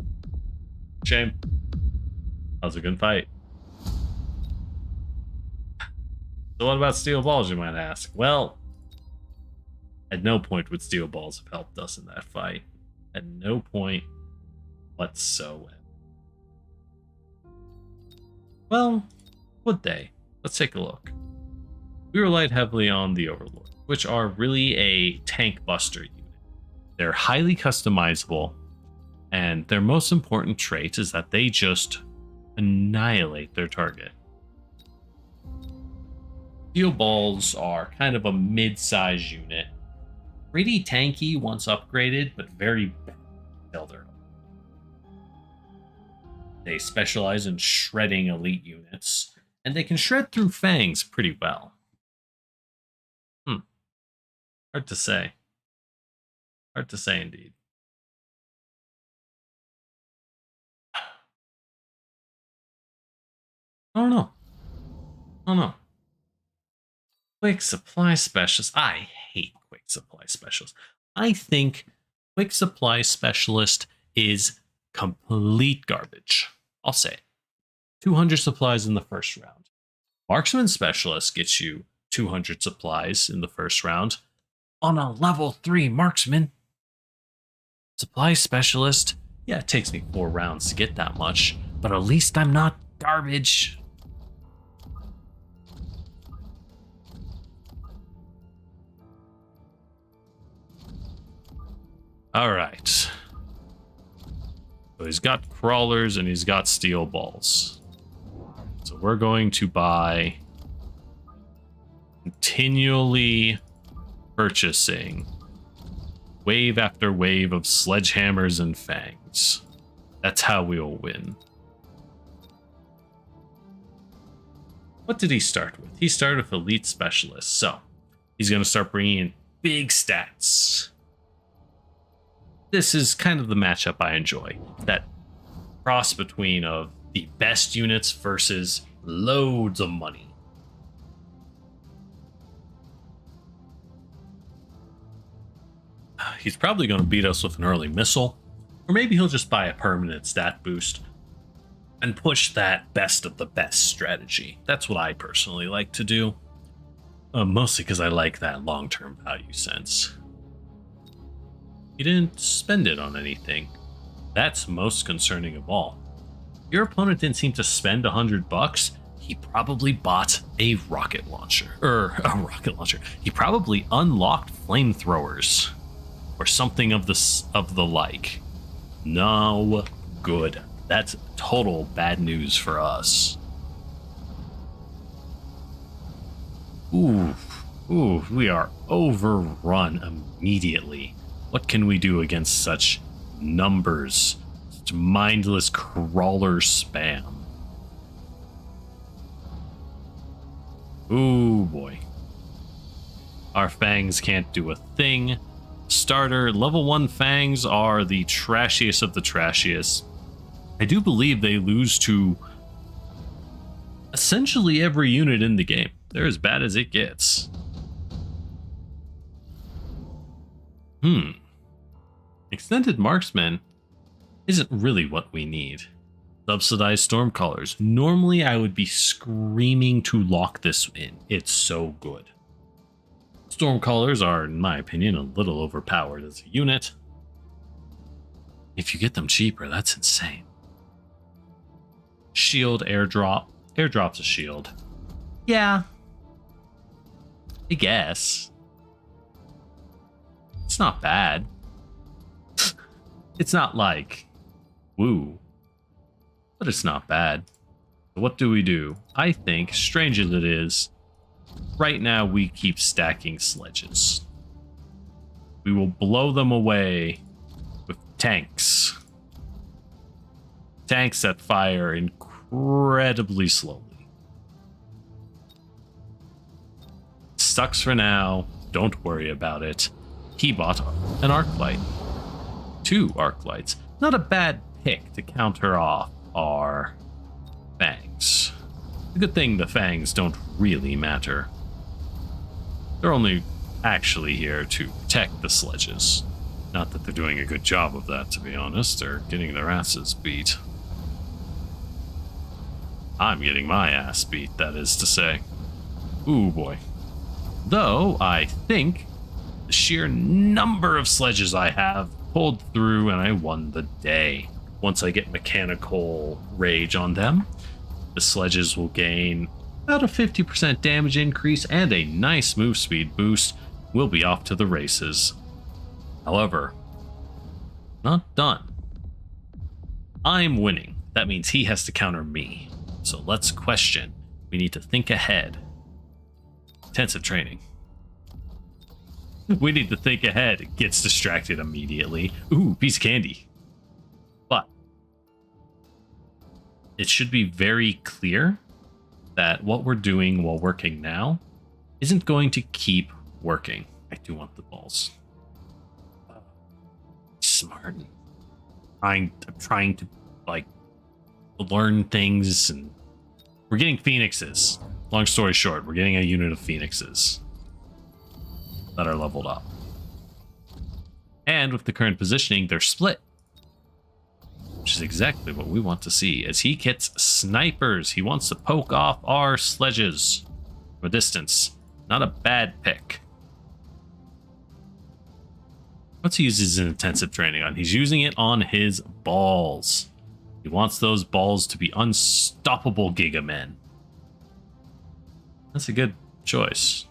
Shame. That was a good fight. So what about steel balls, you might ask? Well, at no point would steel balls have helped us in that fight. At no point whatsoever. Well, would they? Let's take a look. We relied heavily on the Overlord, which are really a tank buster unit. They're highly customizable, and their most important trait is that they just annihilate their target. Steel balls are kind of a mid-size unit. Pretty tanky once upgraded, but very bad until they're up. They specialize in shredding elite units, and they can shred through fangs pretty well. Hard to say. Hard to say indeed. I don't know. Quick supply specialist. I hate quick supply specialist. I think quick supply specialist is complete garbage. I'll say it. 200 supplies in the first round. Marksman specialist gets you 200 supplies in the first round on a level 3 marksman. Supply specialist, yeah, it takes me 4 rounds to get that much, but at least I'm not garbage. All right. So he's got crawlers and he's got steel balls. So we're going to buy, continually purchasing wave after wave of sledgehammers and fangs. That's how we'll win. What did he start with? He started with elite specialists, so he's going to start bringing in big stats. This is kind of the matchup I enjoy. That cross between of the best units versus loads of money. He's probably going to beat us with an early missile, or maybe he'll just buy a permanent stat boost and push that best of the best strategy. That's what I personally like to do, mostly because I like that long-term value sense. He didn't spend it on anything. That's most concerning of all. Your opponent didn't seem to spend $100. He probably bought a rocket launcher. He probably unlocked flamethrowers or something of the like. No good. That's total bad news for us. Ooh, we are overrun immediately. What can we do against such numbers? It's mindless crawler spam. Ooh boy. Our fangs can't do a thing. Starter, level 1 fangs are the trashiest of the trashiest. I do believe they lose to essentially every unit in the game. They're as bad as it gets. Extended marksman isn't really what we need. Subsidized Stormcallers. Normally I would be screaming to lock this in. It's so good. Stormcallers are, in my opinion, a little overpowered as a unit. If you get them cheaper, that's insane. Shield airdrop. Airdrop's a shield. Yeah. I guess. It's not bad. It's not like, woo. But it's not bad. So what do? I think, strange as it is, right now we keep stacking sledges. We will blow them away with tanks. Tanks that fire incredibly slowly. Sucks for now. Don't worry about it. He bought an arc light. 2 arc lights. Not a bad pick to counter off our fangs. The good thing the fangs don't really matter. They're only actually here to protect the sledges. Not that they're doing a good job of that, to be honest. They're getting their asses beat. I'm getting my ass beat, that is to say. Ooh boy. Though, I think the sheer number of sledges I have pulled through and I won the day. Once I get mechanical rage on them, the sledges will gain about a 50% damage increase and a nice move speed boost. We'll be off to the races. However, not done. I'm winning. That means he has to counter me. So let's question. We need to think ahead. Intensive training. We need to think ahead. It gets distracted immediately. Ooh, piece of candy. But it should be very clear that what we're doing while working now isn't going to keep working. I do want the balls. Smart. I'm trying to like learn things, and we're getting phoenixes. Long story short, we're getting a unit of phoenixes that are leveled up. And with the current positioning, they're split. Which is exactly what we want to see. As he gets snipers, he wants to poke off our sledges from a distance. Not a bad pick. What's he uses his intensive training on? He's using it on his balls. He wants those balls to be unstoppable Giga Men. That's a good choice.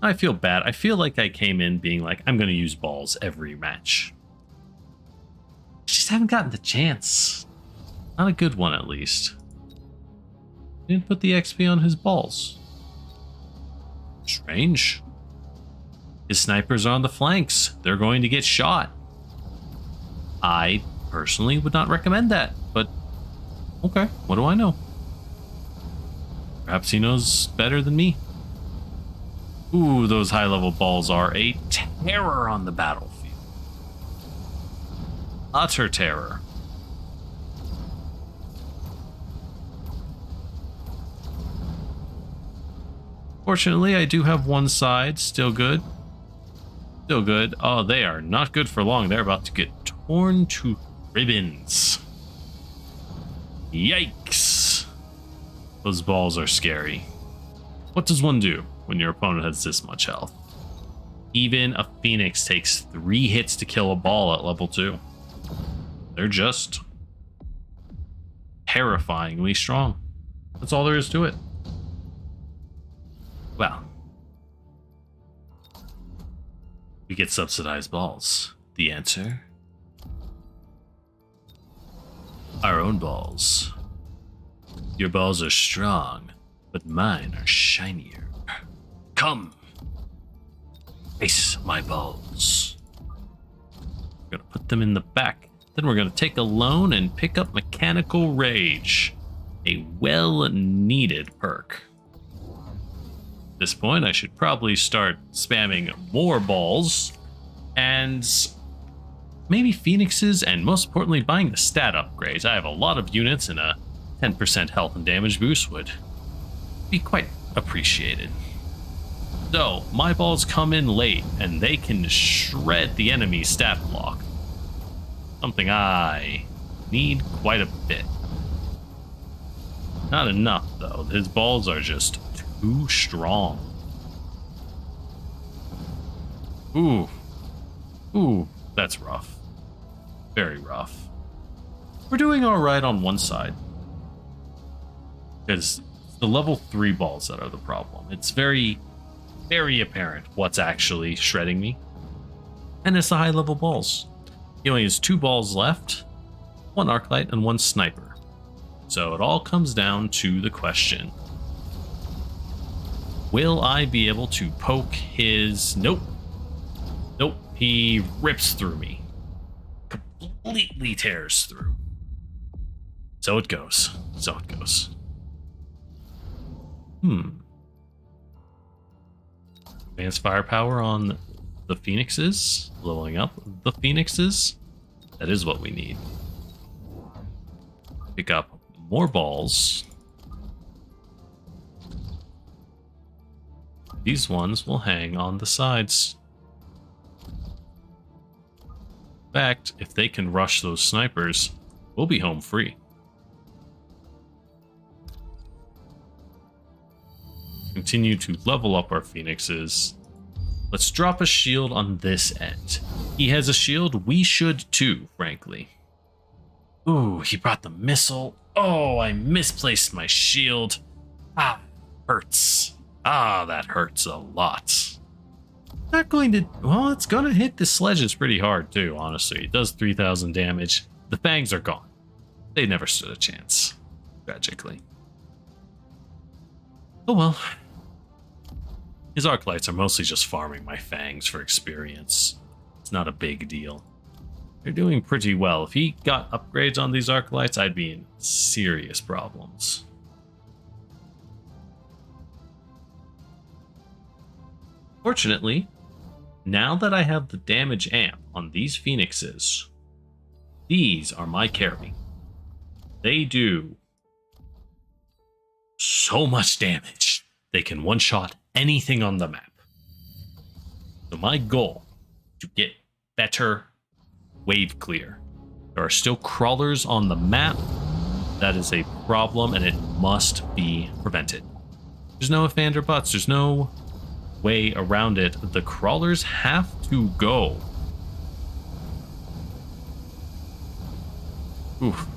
I feel bad. I feel like I came in being like, I'm going to use balls every match. Just haven't gotten the chance. Not a good one, at least. Didn't put the XP on his balls. Strange. His snipers are on the flanks. They're going to get shot. I personally would not recommend that, but okay, what do I know? Perhaps he knows better than me. Ooh, those high-level balls are a terror on the battlefield. Utter terror. Fortunately, I do have one side still good. Still good. Oh, they are not good for long. They're about to get torn to ribbons. Yikes. Those balls are scary. What does one do when your opponent has this much health? Even a Phoenix takes 3 hits to kill a ball at level 2. They're just terrifyingly strong. That's all there is to it. Well, we get subsidized balls. The answer? Our own balls. Your balls are strong, but mine are shinier. Come. Face my balls. I'm gonna put them in the back. Then we're going to take a loan and pick up Mechanical Rage, a well-needed perk. At this point, I should probably start spamming more balls and maybe Phoenixes, and most importantly, buying the stat upgrades. I have a lot of units, and a 10% health and damage boost would be quite appreciated. So, my balls come in late, and they can shred the enemy stat block. Something I need quite a bit. Not enough, though. His balls are just too strong. Ooh, that's rough. Very rough. We're doing alright on one side. Because it's the level 3 balls that are the problem. It's very, very apparent what's actually shredding me. And it's the high level balls. He only has 2 balls left, 1 Arclight and 1 Sniper. So it all comes down to the question. Will I be able to poke his... Nope. He rips through me. Completely tears through. So it goes. Advanced firepower on the Phoenixes. Leveling up the Phoenixes. That is what we need. Pick up more balls. These ones will hang on the sides. In fact, if they can rush those snipers, we'll be home free. Continue to level up our Phoenixes. Let's drop a shield on this end. He has a shield, we should too, frankly. Ooh, he brought the missile. Oh, I misplaced my shield. Ah, hurts. Ah, that hurts a lot. Not going to... Well, it's going to hit the sledges pretty hard too, honestly. It does 3,000 damage. The fangs are gone. They never stood a chance, tragically. Oh well. His Arclights are mostly just farming my fangs for experience. It's not a big deal. They're doing pretty well. If he got upgrades on these Arclights, I'd be in serious problems. Fortunately, now that I have the damage amp on these Phoenixes, these are my carry. They do so much damage. They can one-shot anything on the map. So my goal is to get better wave clear. There are still crawlers on the map. That is a problem, and it must be prevented. There's no ifs, ands, or buts. There's no way around it. The crawlers have to go. Oof.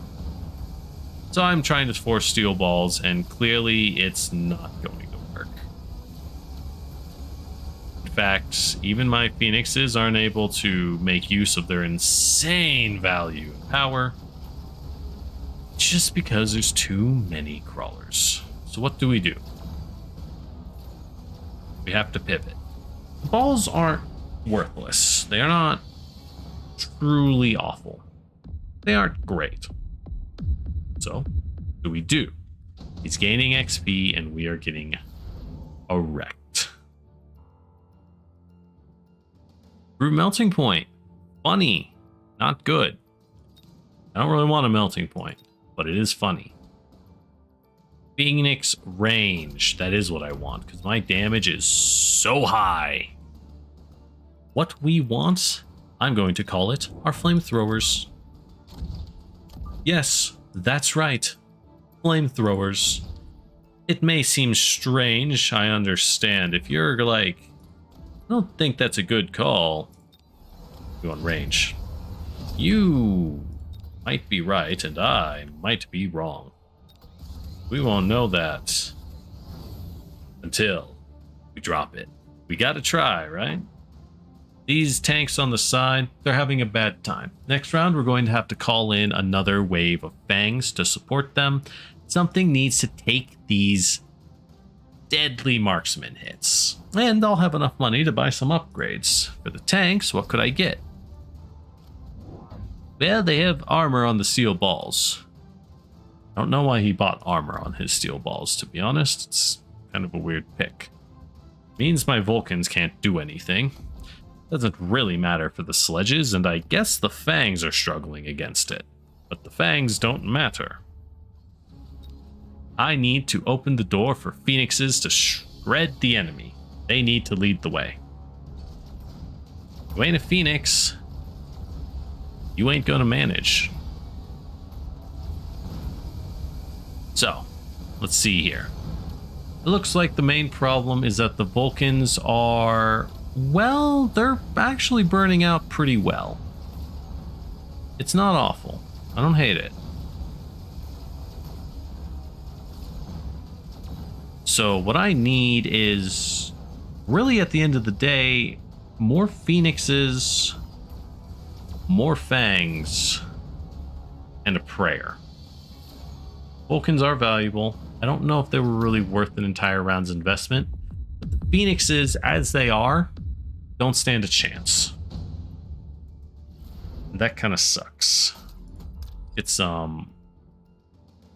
So I'm trying to force steel balls, and clearly it's not going to work. In fact, even my Phoenixes aren't able to make use of their insane value and power, just because there's too many crawlers. So what do? We have to pivot. The balls aren't worthless. They are not truly awful. They aren't great. So, what do we do? He's gaining XP and we are getting wrecked. Through melting point. Funny. Not good. I don't really want a melting point, but it is funny. Phoenix range. That is what I want, because my damage is so high. What we want, I'm going to call it our flamethrowers. Yes, that's right. Flamethrowers. It may seem strange, I understand. If you're like, I don't think that's a good call. Go on range. You might be right, and I might be wrong. We won't know that until we drop it. We gotta try, right? These tanks on the side, they're having a bad time. Next round, we're going to have to call in another wave of fangs to support them. Something needs to take these deadly marksman hits. And I'll have enough money to buy some upgrades. For the tanks, what could I get? Well, they have armor on the steel balls. I don't know why he bought armor on his steel balls, to be honest. It's kind of a weird pick. Means my Vulcans can't do anything. Doesn't really matter for the sledges, and I guess the Fangs are struggling against it. But the Fangs don't matter. I need to open the door for Phoenixes to shred the enemy. They need to lead the way. You ain't a Phoenix. You ain't gonna manage. So, let's see here. It looks like the main problem is that the Vulcans are, well, they're actually burning out pretty well. It's not awful. I don't hate it. So what I need is, really at the end of the day, more Phoenixes, more Fangs, and a prayer. Vulcans are valuable. I don't know if they were really worth an entire round's investment, but the Phoenixes, as they are, don't stand a chance. That kind of sucks. It's some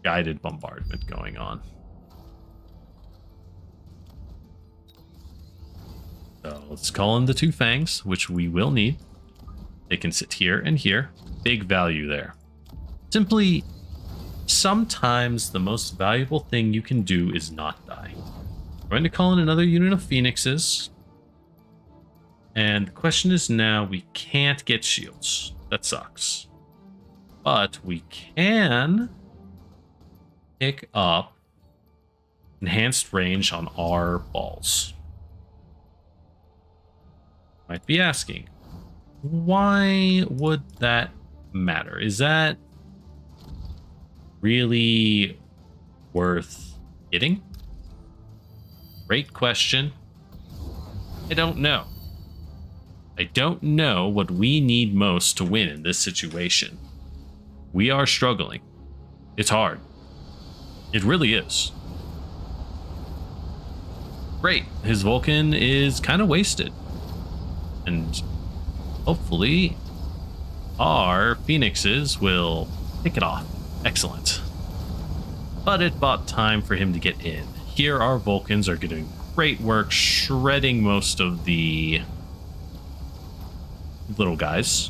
guided bombardment going on. So let's call in the two Fangs, which we will need. They can sit here and here. Big value there. Simply, sometimes the most valuable thing you can do is not die. I'm going to call in another unit of Phoenixes. And the question is now, we can't get shields. That sucks. But we can pick up enhanced range on our balls. Might be asking, why would that matter? Is that really worth getting? Great question. I don't know. I don't know what we need most to win in this situation. We are struggling. It's hard. It really is. Great. His Vulcan is kind of wasted. And hopefully our Phoenixes will pick it off. Excellent. But it bought time for him to get in. Here our Vulcans are doing great work shredding most of the little guys.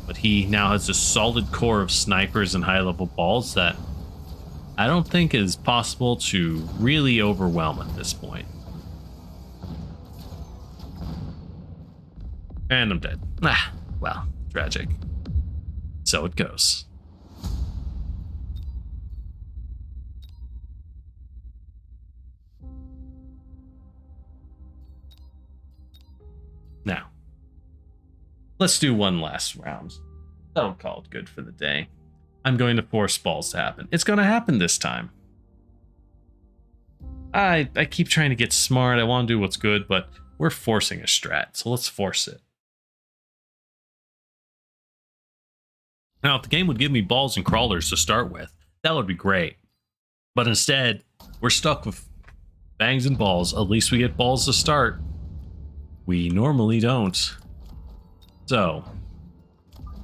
But he now has a solid core of snipers and high-level balls that I don't think is possible to really overwhelm at this point. And I'm dead. Ah, well, tragic. So it goes. Now, let's do one last round. That'll call it good for the day. I'm going to force balls to happen. It's going to happen this time. I keep trying to get smart. I want to do what's good, but we're forcing a strat, so let's force it. Now, if the game would give me balls and crawlers to start with, that would be great. But instead, we're stuck with Fangs and balls. At least we get balls to start. We normally don't. So,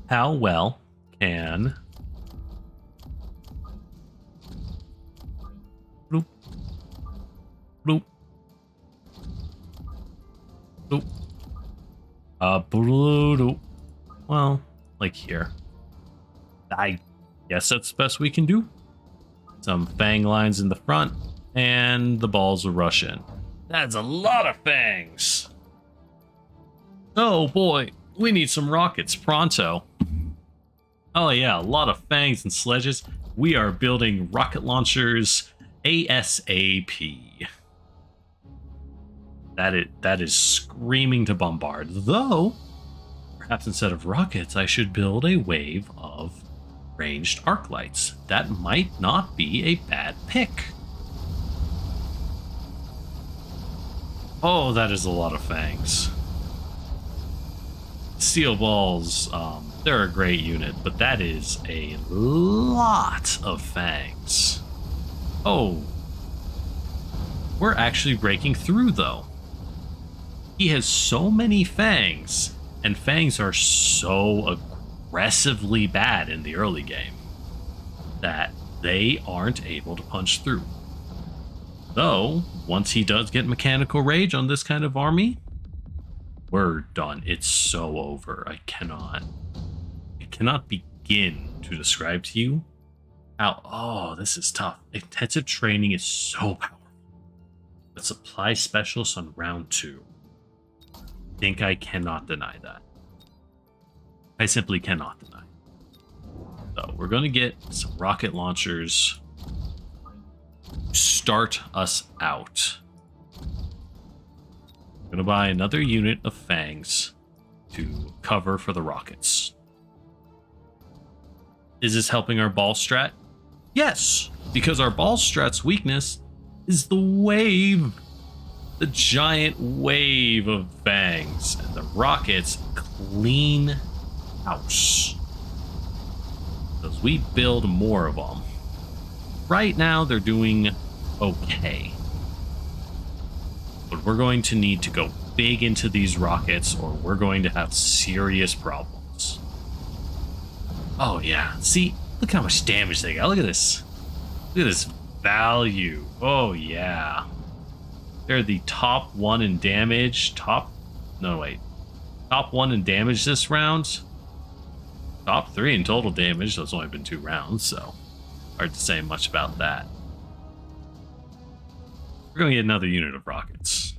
how well can... Bloop. Bloop. Bloop. Bloop. Well, like here. I guess that's the best we can do. Some Fang lines in the front, and the balls will rush in. That's a lot of Fangs. Oh boy, we need some rockets pronto. Oh yeah, a lot of Fangs and sledges. We are building rocket launchers ASAP. That is screaming to bombard. Though, perhaps instead of rockets, I should build a wave of ranged arc lights. That might not be a bad pick. Oh, that is a lot of Fangs. Steel balls, they're a great unit, but that is a lot of Fangs. Oh, we're actually breaking through though. He has so many Fangs, and Fangs are so aggressively bad in the early game that they aren't able to punch through. Though, once he does get Mechanical Rage on this kind of army, we're done. It's so over. I cannot begin to describe to you how, oh, this is tough. Intensive training is so powerful. But supply specialists on round 2. I think I cannot deny that. I simply cannot deny. So we're going to get some rocket launchers to start us out. I'm going to buy another unit of fangs to cover for the rockets. Is this helping our ball strat? Yes, because our ball strat's weakness is the wave. The giant wave of fangs. And the rockets clean house. Because we build more of them. Right now, they're doing okay. But we're going to need to go big into these rockets or we're going to have serious problems. Oh, yeah. See, look how much damage they got. Look at this. Look at this value. Oh, yeah. They're the top 1 in damage. Top 1 in damage this round. Top 3 in total damage. That's only been 2 rounds, so hard to say much about that. We're going to get another unit of rockets.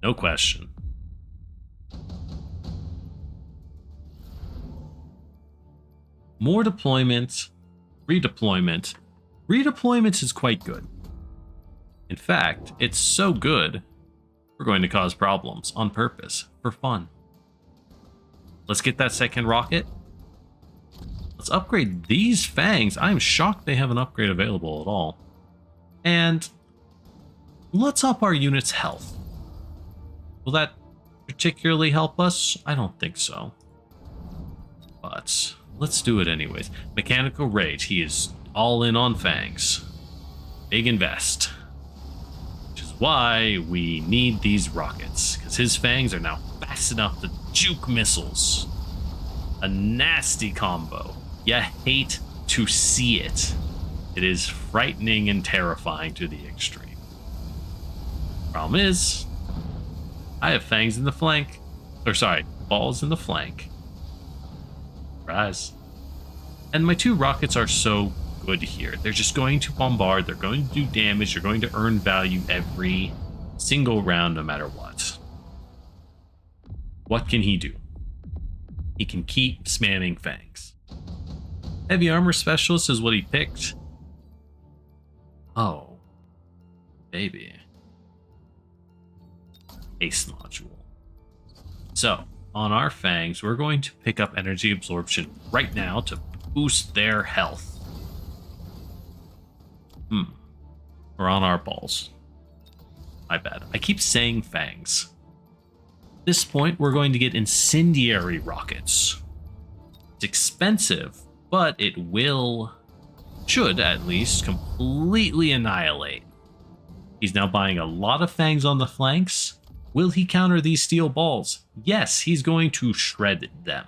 No question. More deployment, redeployment. Redeployment is quite good. In fact, it's so good, we're going to cause problems on purpose, for fun. Let's get that second rocket. Let's upgrade these fangs. I'm shocked they have an upgrade available at all. And let's up our unit's health. Will that particularly help us? I don't think so. But let's do it anyways. Mechanical Rage. He is all in on fangs. Big invest. Which is why we need these rockets. Because his fangs are now fast enough to juke missiles. A nasty combo. You hate to see it. It is frightening and terrifying to the extreme. Problem is, I have fangs in the flank. Or sorry, balls in the flank. Surprise. And my 2 rockets are so good here. They're just going to bombard. They're going to do damage. They're going to earn value every single round, no matter what. What can he do? He can keep spamming fangs. Heavy armor specialist is what he picked. Oh, baby. Ace module. So, on our fangs, we're going to pick up energy absorption right now to boost their health. We're on our balls. My bad. I keep saying fangs. At this point, we're going to get incendiary rockets. It's expensive, but it should at least completely annihilate. He's now buying a lot of fangs on the flanks. Will he counter these steel balls? Yes, he's going to shred them.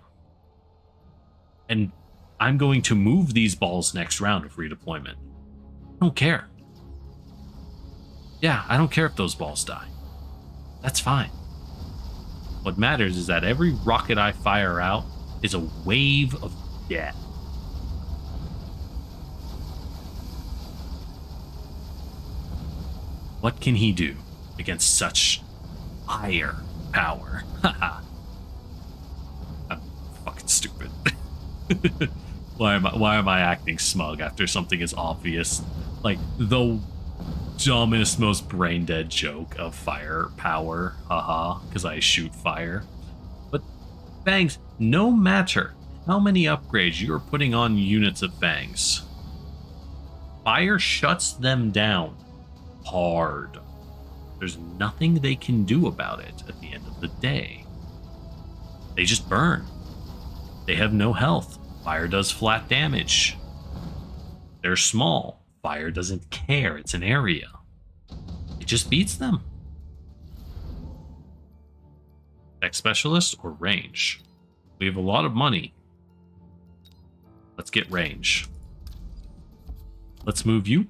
And I'm going to move these balls next round of redeployment. I don't care. Yeah, I don't care if those balls die. That's fine. What matters is that every rocket I fire out is a wave of death. What can he do against such firepower? Haha. I'm fucking stupid. Why am I acting smug after something as obvious? Like the dumbest, most brain dead joke of firepower. Haha, because I shoot fire. But fangs, no matter how many upgrades you're putting on units of fangs, fire shuts them down hard. There's nothing they can do about it at the end of the day. They just burn. They have no health. Fire does flat damage. They're small. Fire doesn't care. It's an area. It just beats them. Tech specialist or range? We have a lot of money. Let's get range. Let's move you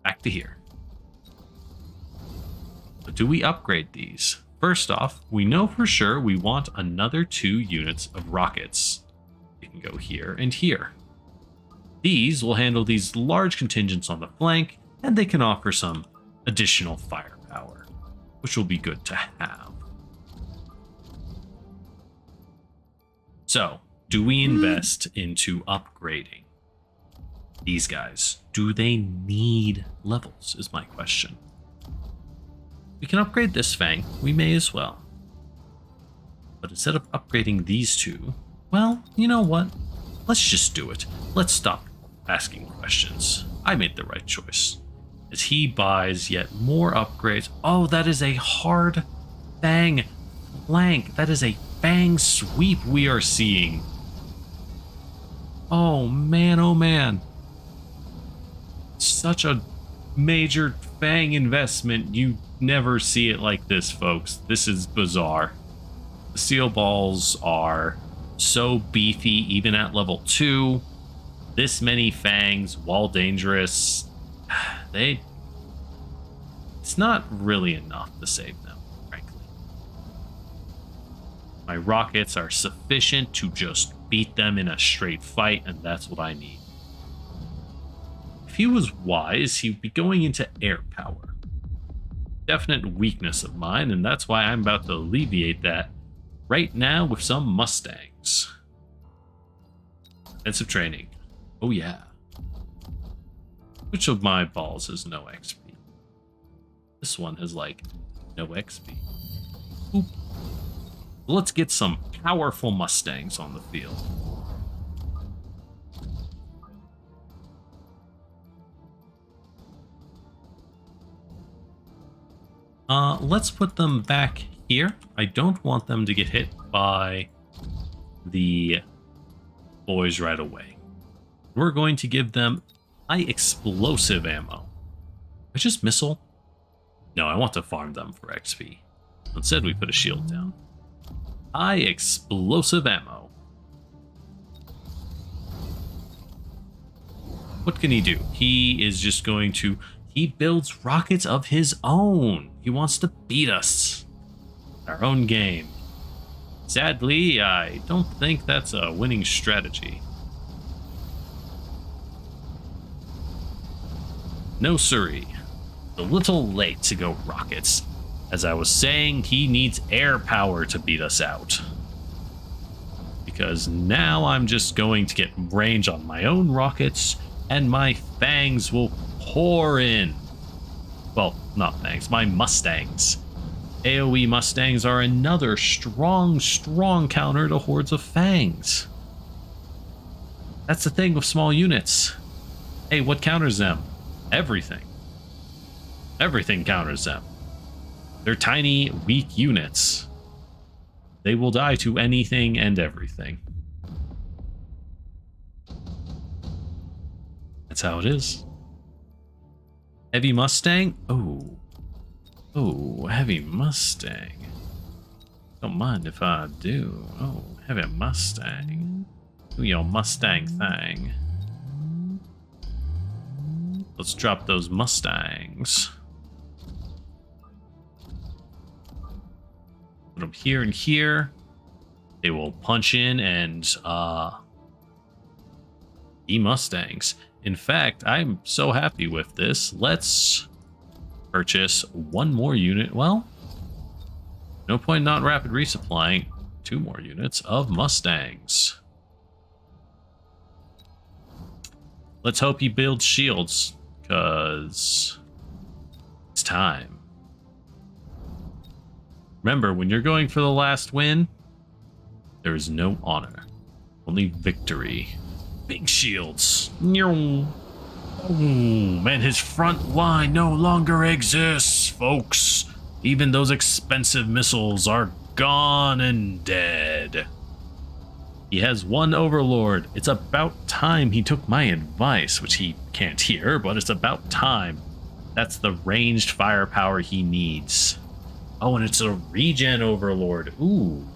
back to here. So do we upgrade these? First off, we know for sure we want another 2 units of rockets. They can go here and here. These will handle these large contingents on the flank, and they can offer some additional firepower, which will be good to have. So, do we invest into upgrading these guys? Do they need levels, is my question. We can upgrade this Fang. We may as well. But instead of upgrading these 2, well, you know what? Let's just do it. Let's stop asking questions. I made the right choice. As he buys yet more upgrades. Oh, that is a hard Fang flank. That is a Fang sweep we are seeing. Oh man, such a major Fang investment. You never see it like this, folks. This is bizarre. The steel balls are so beefy even at level 2. This many Fangs, while dangerous, it's not really enough to save them, frankly. My rockets are sufficient to just beat them in a straight fight, and that's what I need. If he was wise, he'd be going into air power. Definite weakness of mine, and that's why I'm about to alleviate that right now with some Mustangs. Intensive training. Oh yeah. Which of my balls has no XP? This one has like no XP. Oop. Let's get some powerful Mustangs on the field. Let's put them back here. I don't want them to get hit by the boys right away. We're going to give them high explosive ammo. Is just missile? No, I want to farm them for XP. Instead, we put a shield down. High explosive ammo. What can he do? He is just going to... He builds rockets of his own. He wants to beat us. Our own game. Sadly, I don't think that's a winning strategy. No siree. A little late to go rockets. As I was saying, he needs air power to beat us out. Because now I'm just going to get range on my own rockets, and my Fangs will pour in. Well, not Fangs, my Mustangs. AoE Mustangs are another strong counter to hordes of Fangs. That's the thing with small units. Hey, what counters them? Everything. Everything counters them. They're tiny, weak units. They will die to anything and everything. That's how it is. Heavy Mustang? Oh. Oh, heavy Mustang. Don't mind if I do. Oh, heavy Mustang. Do your Mustang thing. Let's drop those Mustangs. Put them here and here. They will punch in and be Mustangs. In fact, I'm so happy with this. Let's purchase one more unit. Well, no point not rapid resupplying 2 more units of Mustangs. Let's hope he builds shields, because it's time. Remember, when you're going for the last win, there is no honor, only victory. Big shields. Oh, man, his front line no longer exists, folks. Even those expensive missiles are gone and dead. He has one overlord. It's about time he took my advice, which he can't hear, but it's about time. That's the ranged firepower he needs. Oh, and it's a regen overlord. Ooh.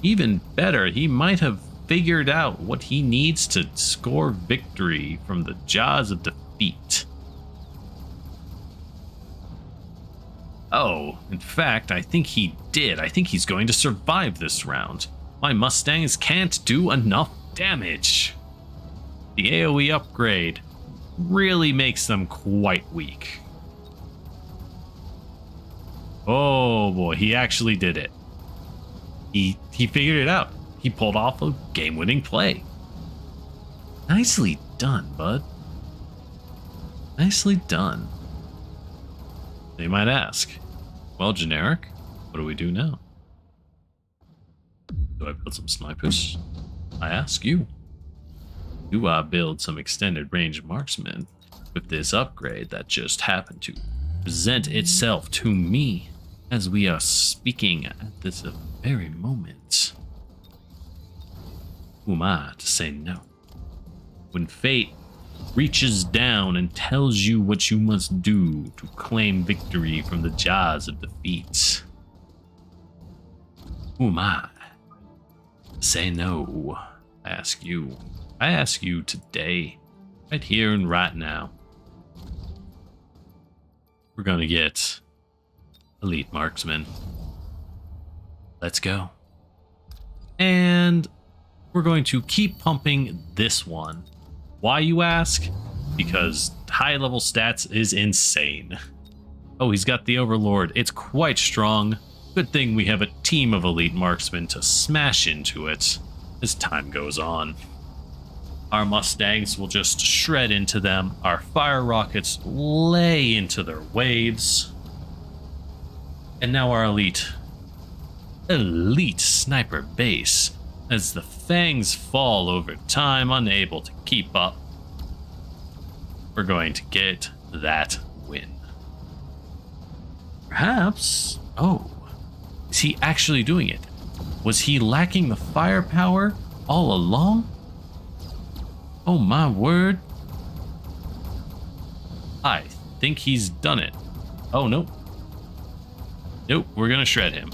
Even better, he might have figured out what he needs to score victory from the jaws of defeat. Oh, in fact, I think he did. I think he's going to survive this round. My Mustangs can't do enough damage. The AoE upgrade really makes them quite weak. Oh boy, he actually did it. He figured it out. He pulled off a game-winning play. Nicely done, bud. Nicely done. They might ask, well, generic, what do we do now? Do I build some snipers? I ask you. Do I build some extended range marksmen with this upgrade that just happened to present itself to me as we are speaking at this very moment? Who am I to say no? When fate reaches down and tells you what you must do to claim victory from the jaws of defeat, who am I to say no? I ask you. I ask you today, right here and right now. We're gonna get elite marksmen. Let's go. And we're going to keep pumping this one. Why, you ask? Because high level stats is insane. Oh, he's got the Overlord. It's quite strong. Good thing we have a team of elite marksmen to smash into it as time goes on. Our Mustangs will just shred into them. Our fire rockets lay into their waves. And now our elite sniper base, as the fangs fall over time, unable to keep up. We're going to get that win. Perhaps, oh, is he actually doing it? Was he lacking the firepower all along? Oh my word. I think he's done it. Oh, nope. Nope, we're gonna shred him.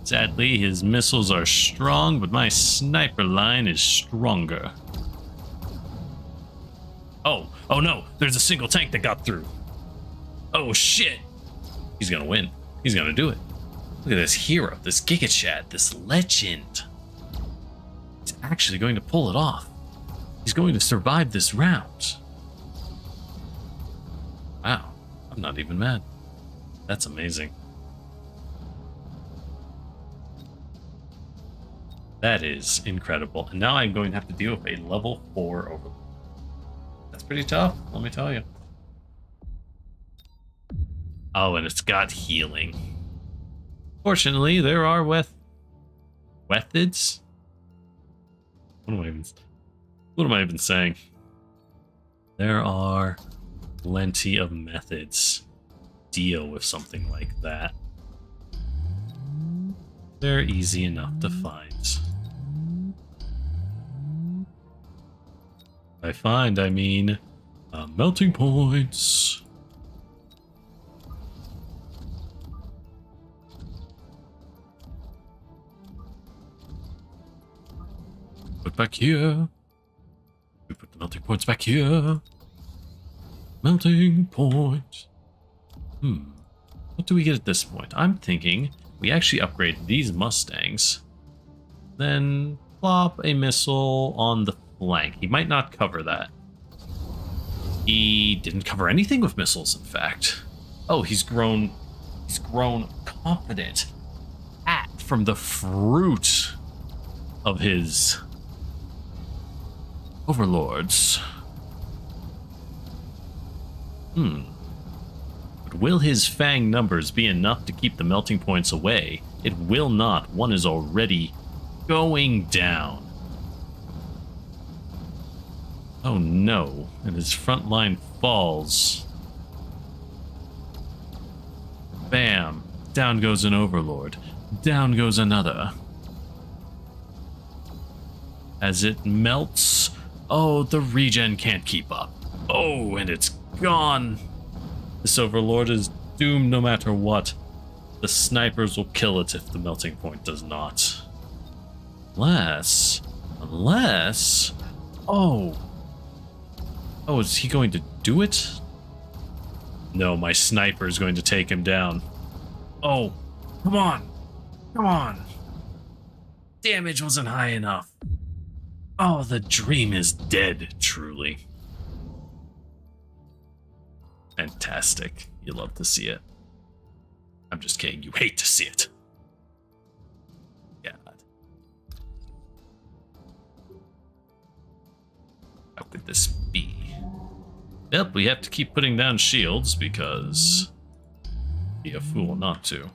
Sadly, his missiles are strong, but my sniper line is stronger. Oh no, there's a single tank that got through. Oh shit. He's gonna win. He's gonna do it. Look at this hero, this Giga Chad, this legend. He's actually going to pull it off. He's going to survive this round. Wow, I'm not even mad. That's amazing. That is incredible. And now I'm going to have to deal with a level 4 overlord. That's pretty tough, let me tell you. Oh, and it's got healing. Fortunately, there are methods. What am I even saying? There are plenty of methods to deal with something like that. They're easy enough to find. I mean melting points. Put back here. We put the melting points back here. Melting point. What do we get at this point? I'm thinking we actually upgrade these Mustangs. Then plop a missile on the flank. He might not cover that. He didn't cover anything with missiles, in fact. Oh, he's grown confident from the fruit of his overlords. But will his fang numbers be enough to keep the melting points away? It will not. One is already going down. Oh no, and his front line falls. Bam! Down goes an overlord. Down goes another. As it melts, oh, the regen can't keep up. Oh, and it's gone. This overlord is doomed no matter what. The snipers will kill it if the melting point does not. Unless... Oh, is he going to do it? No, my sniper is going to take him down. Oh, come on. Damage wasn't high enough. Oh, the dream is dead, truly. Fantastic. You love to see it. I'm just kidding, you hate to see it. God. How could this be? Yep, we have to keep putting down shields because... be a fool not to.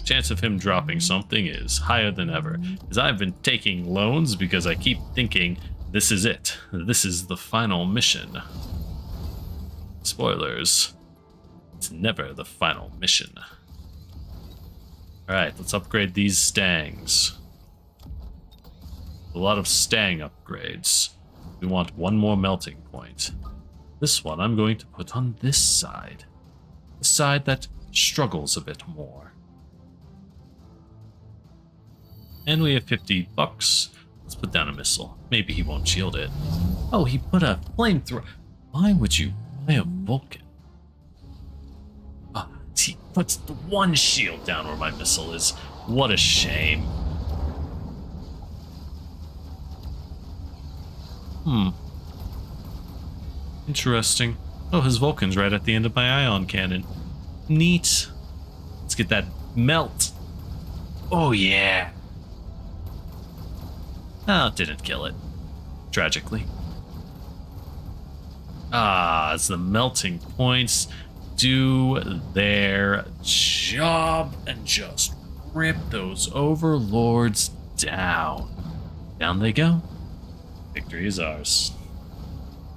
Chance of him dropping something is higher than ever, as I've been taking loans because I keep thinking, this is it. This is the final mission. Spoilers. It's never the final mission. Alright, let's upgrade these stangs. A lot of stang upgrades. We want one more melting point. This one I'm going to put on this side. The side that struggles a bit more. And we have 50 bucks. Let's put down a missile. Maybe he won't shield it. Oh, he put a flamethrower. Why would you buy a Vulcan? He puts the one shield down where my missile is. What a shame. Interesting. Oh, his Vulcan's right at the end of my ion cannon. Neat. Let's get that melt. Oh, yeah. Oh, didn't kill it. Tragically. As the melting points do their job and just rip those overlords down. Down they go. Victory is ours.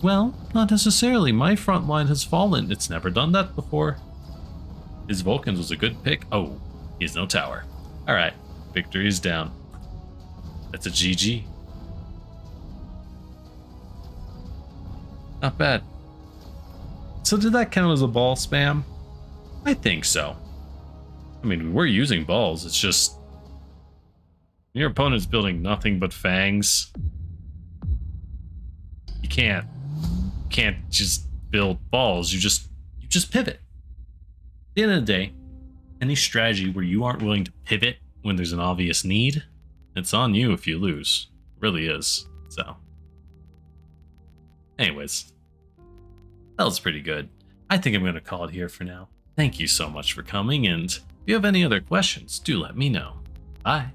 Well, not necessarily. My front line has fallen. It's never done that before. His Vulcans was a good pick. Oh, he has no tower. Alright, victory is down. That's a GG. Not bad. So did that count as a ball spam? I think so. I mean, we're using balls. It's just... your opponent's building nothing but fangs. You can't just build balls. You just pivot. At the end of the day, any strategy where you aren't willing to pivot when there's an obvious need, it's on you if you lose. It really is. So. Anyways. That was pretty good. I think I'm going to call it here for now. Thank you so much for coming, and if you have any other questions, do let me know. Bye.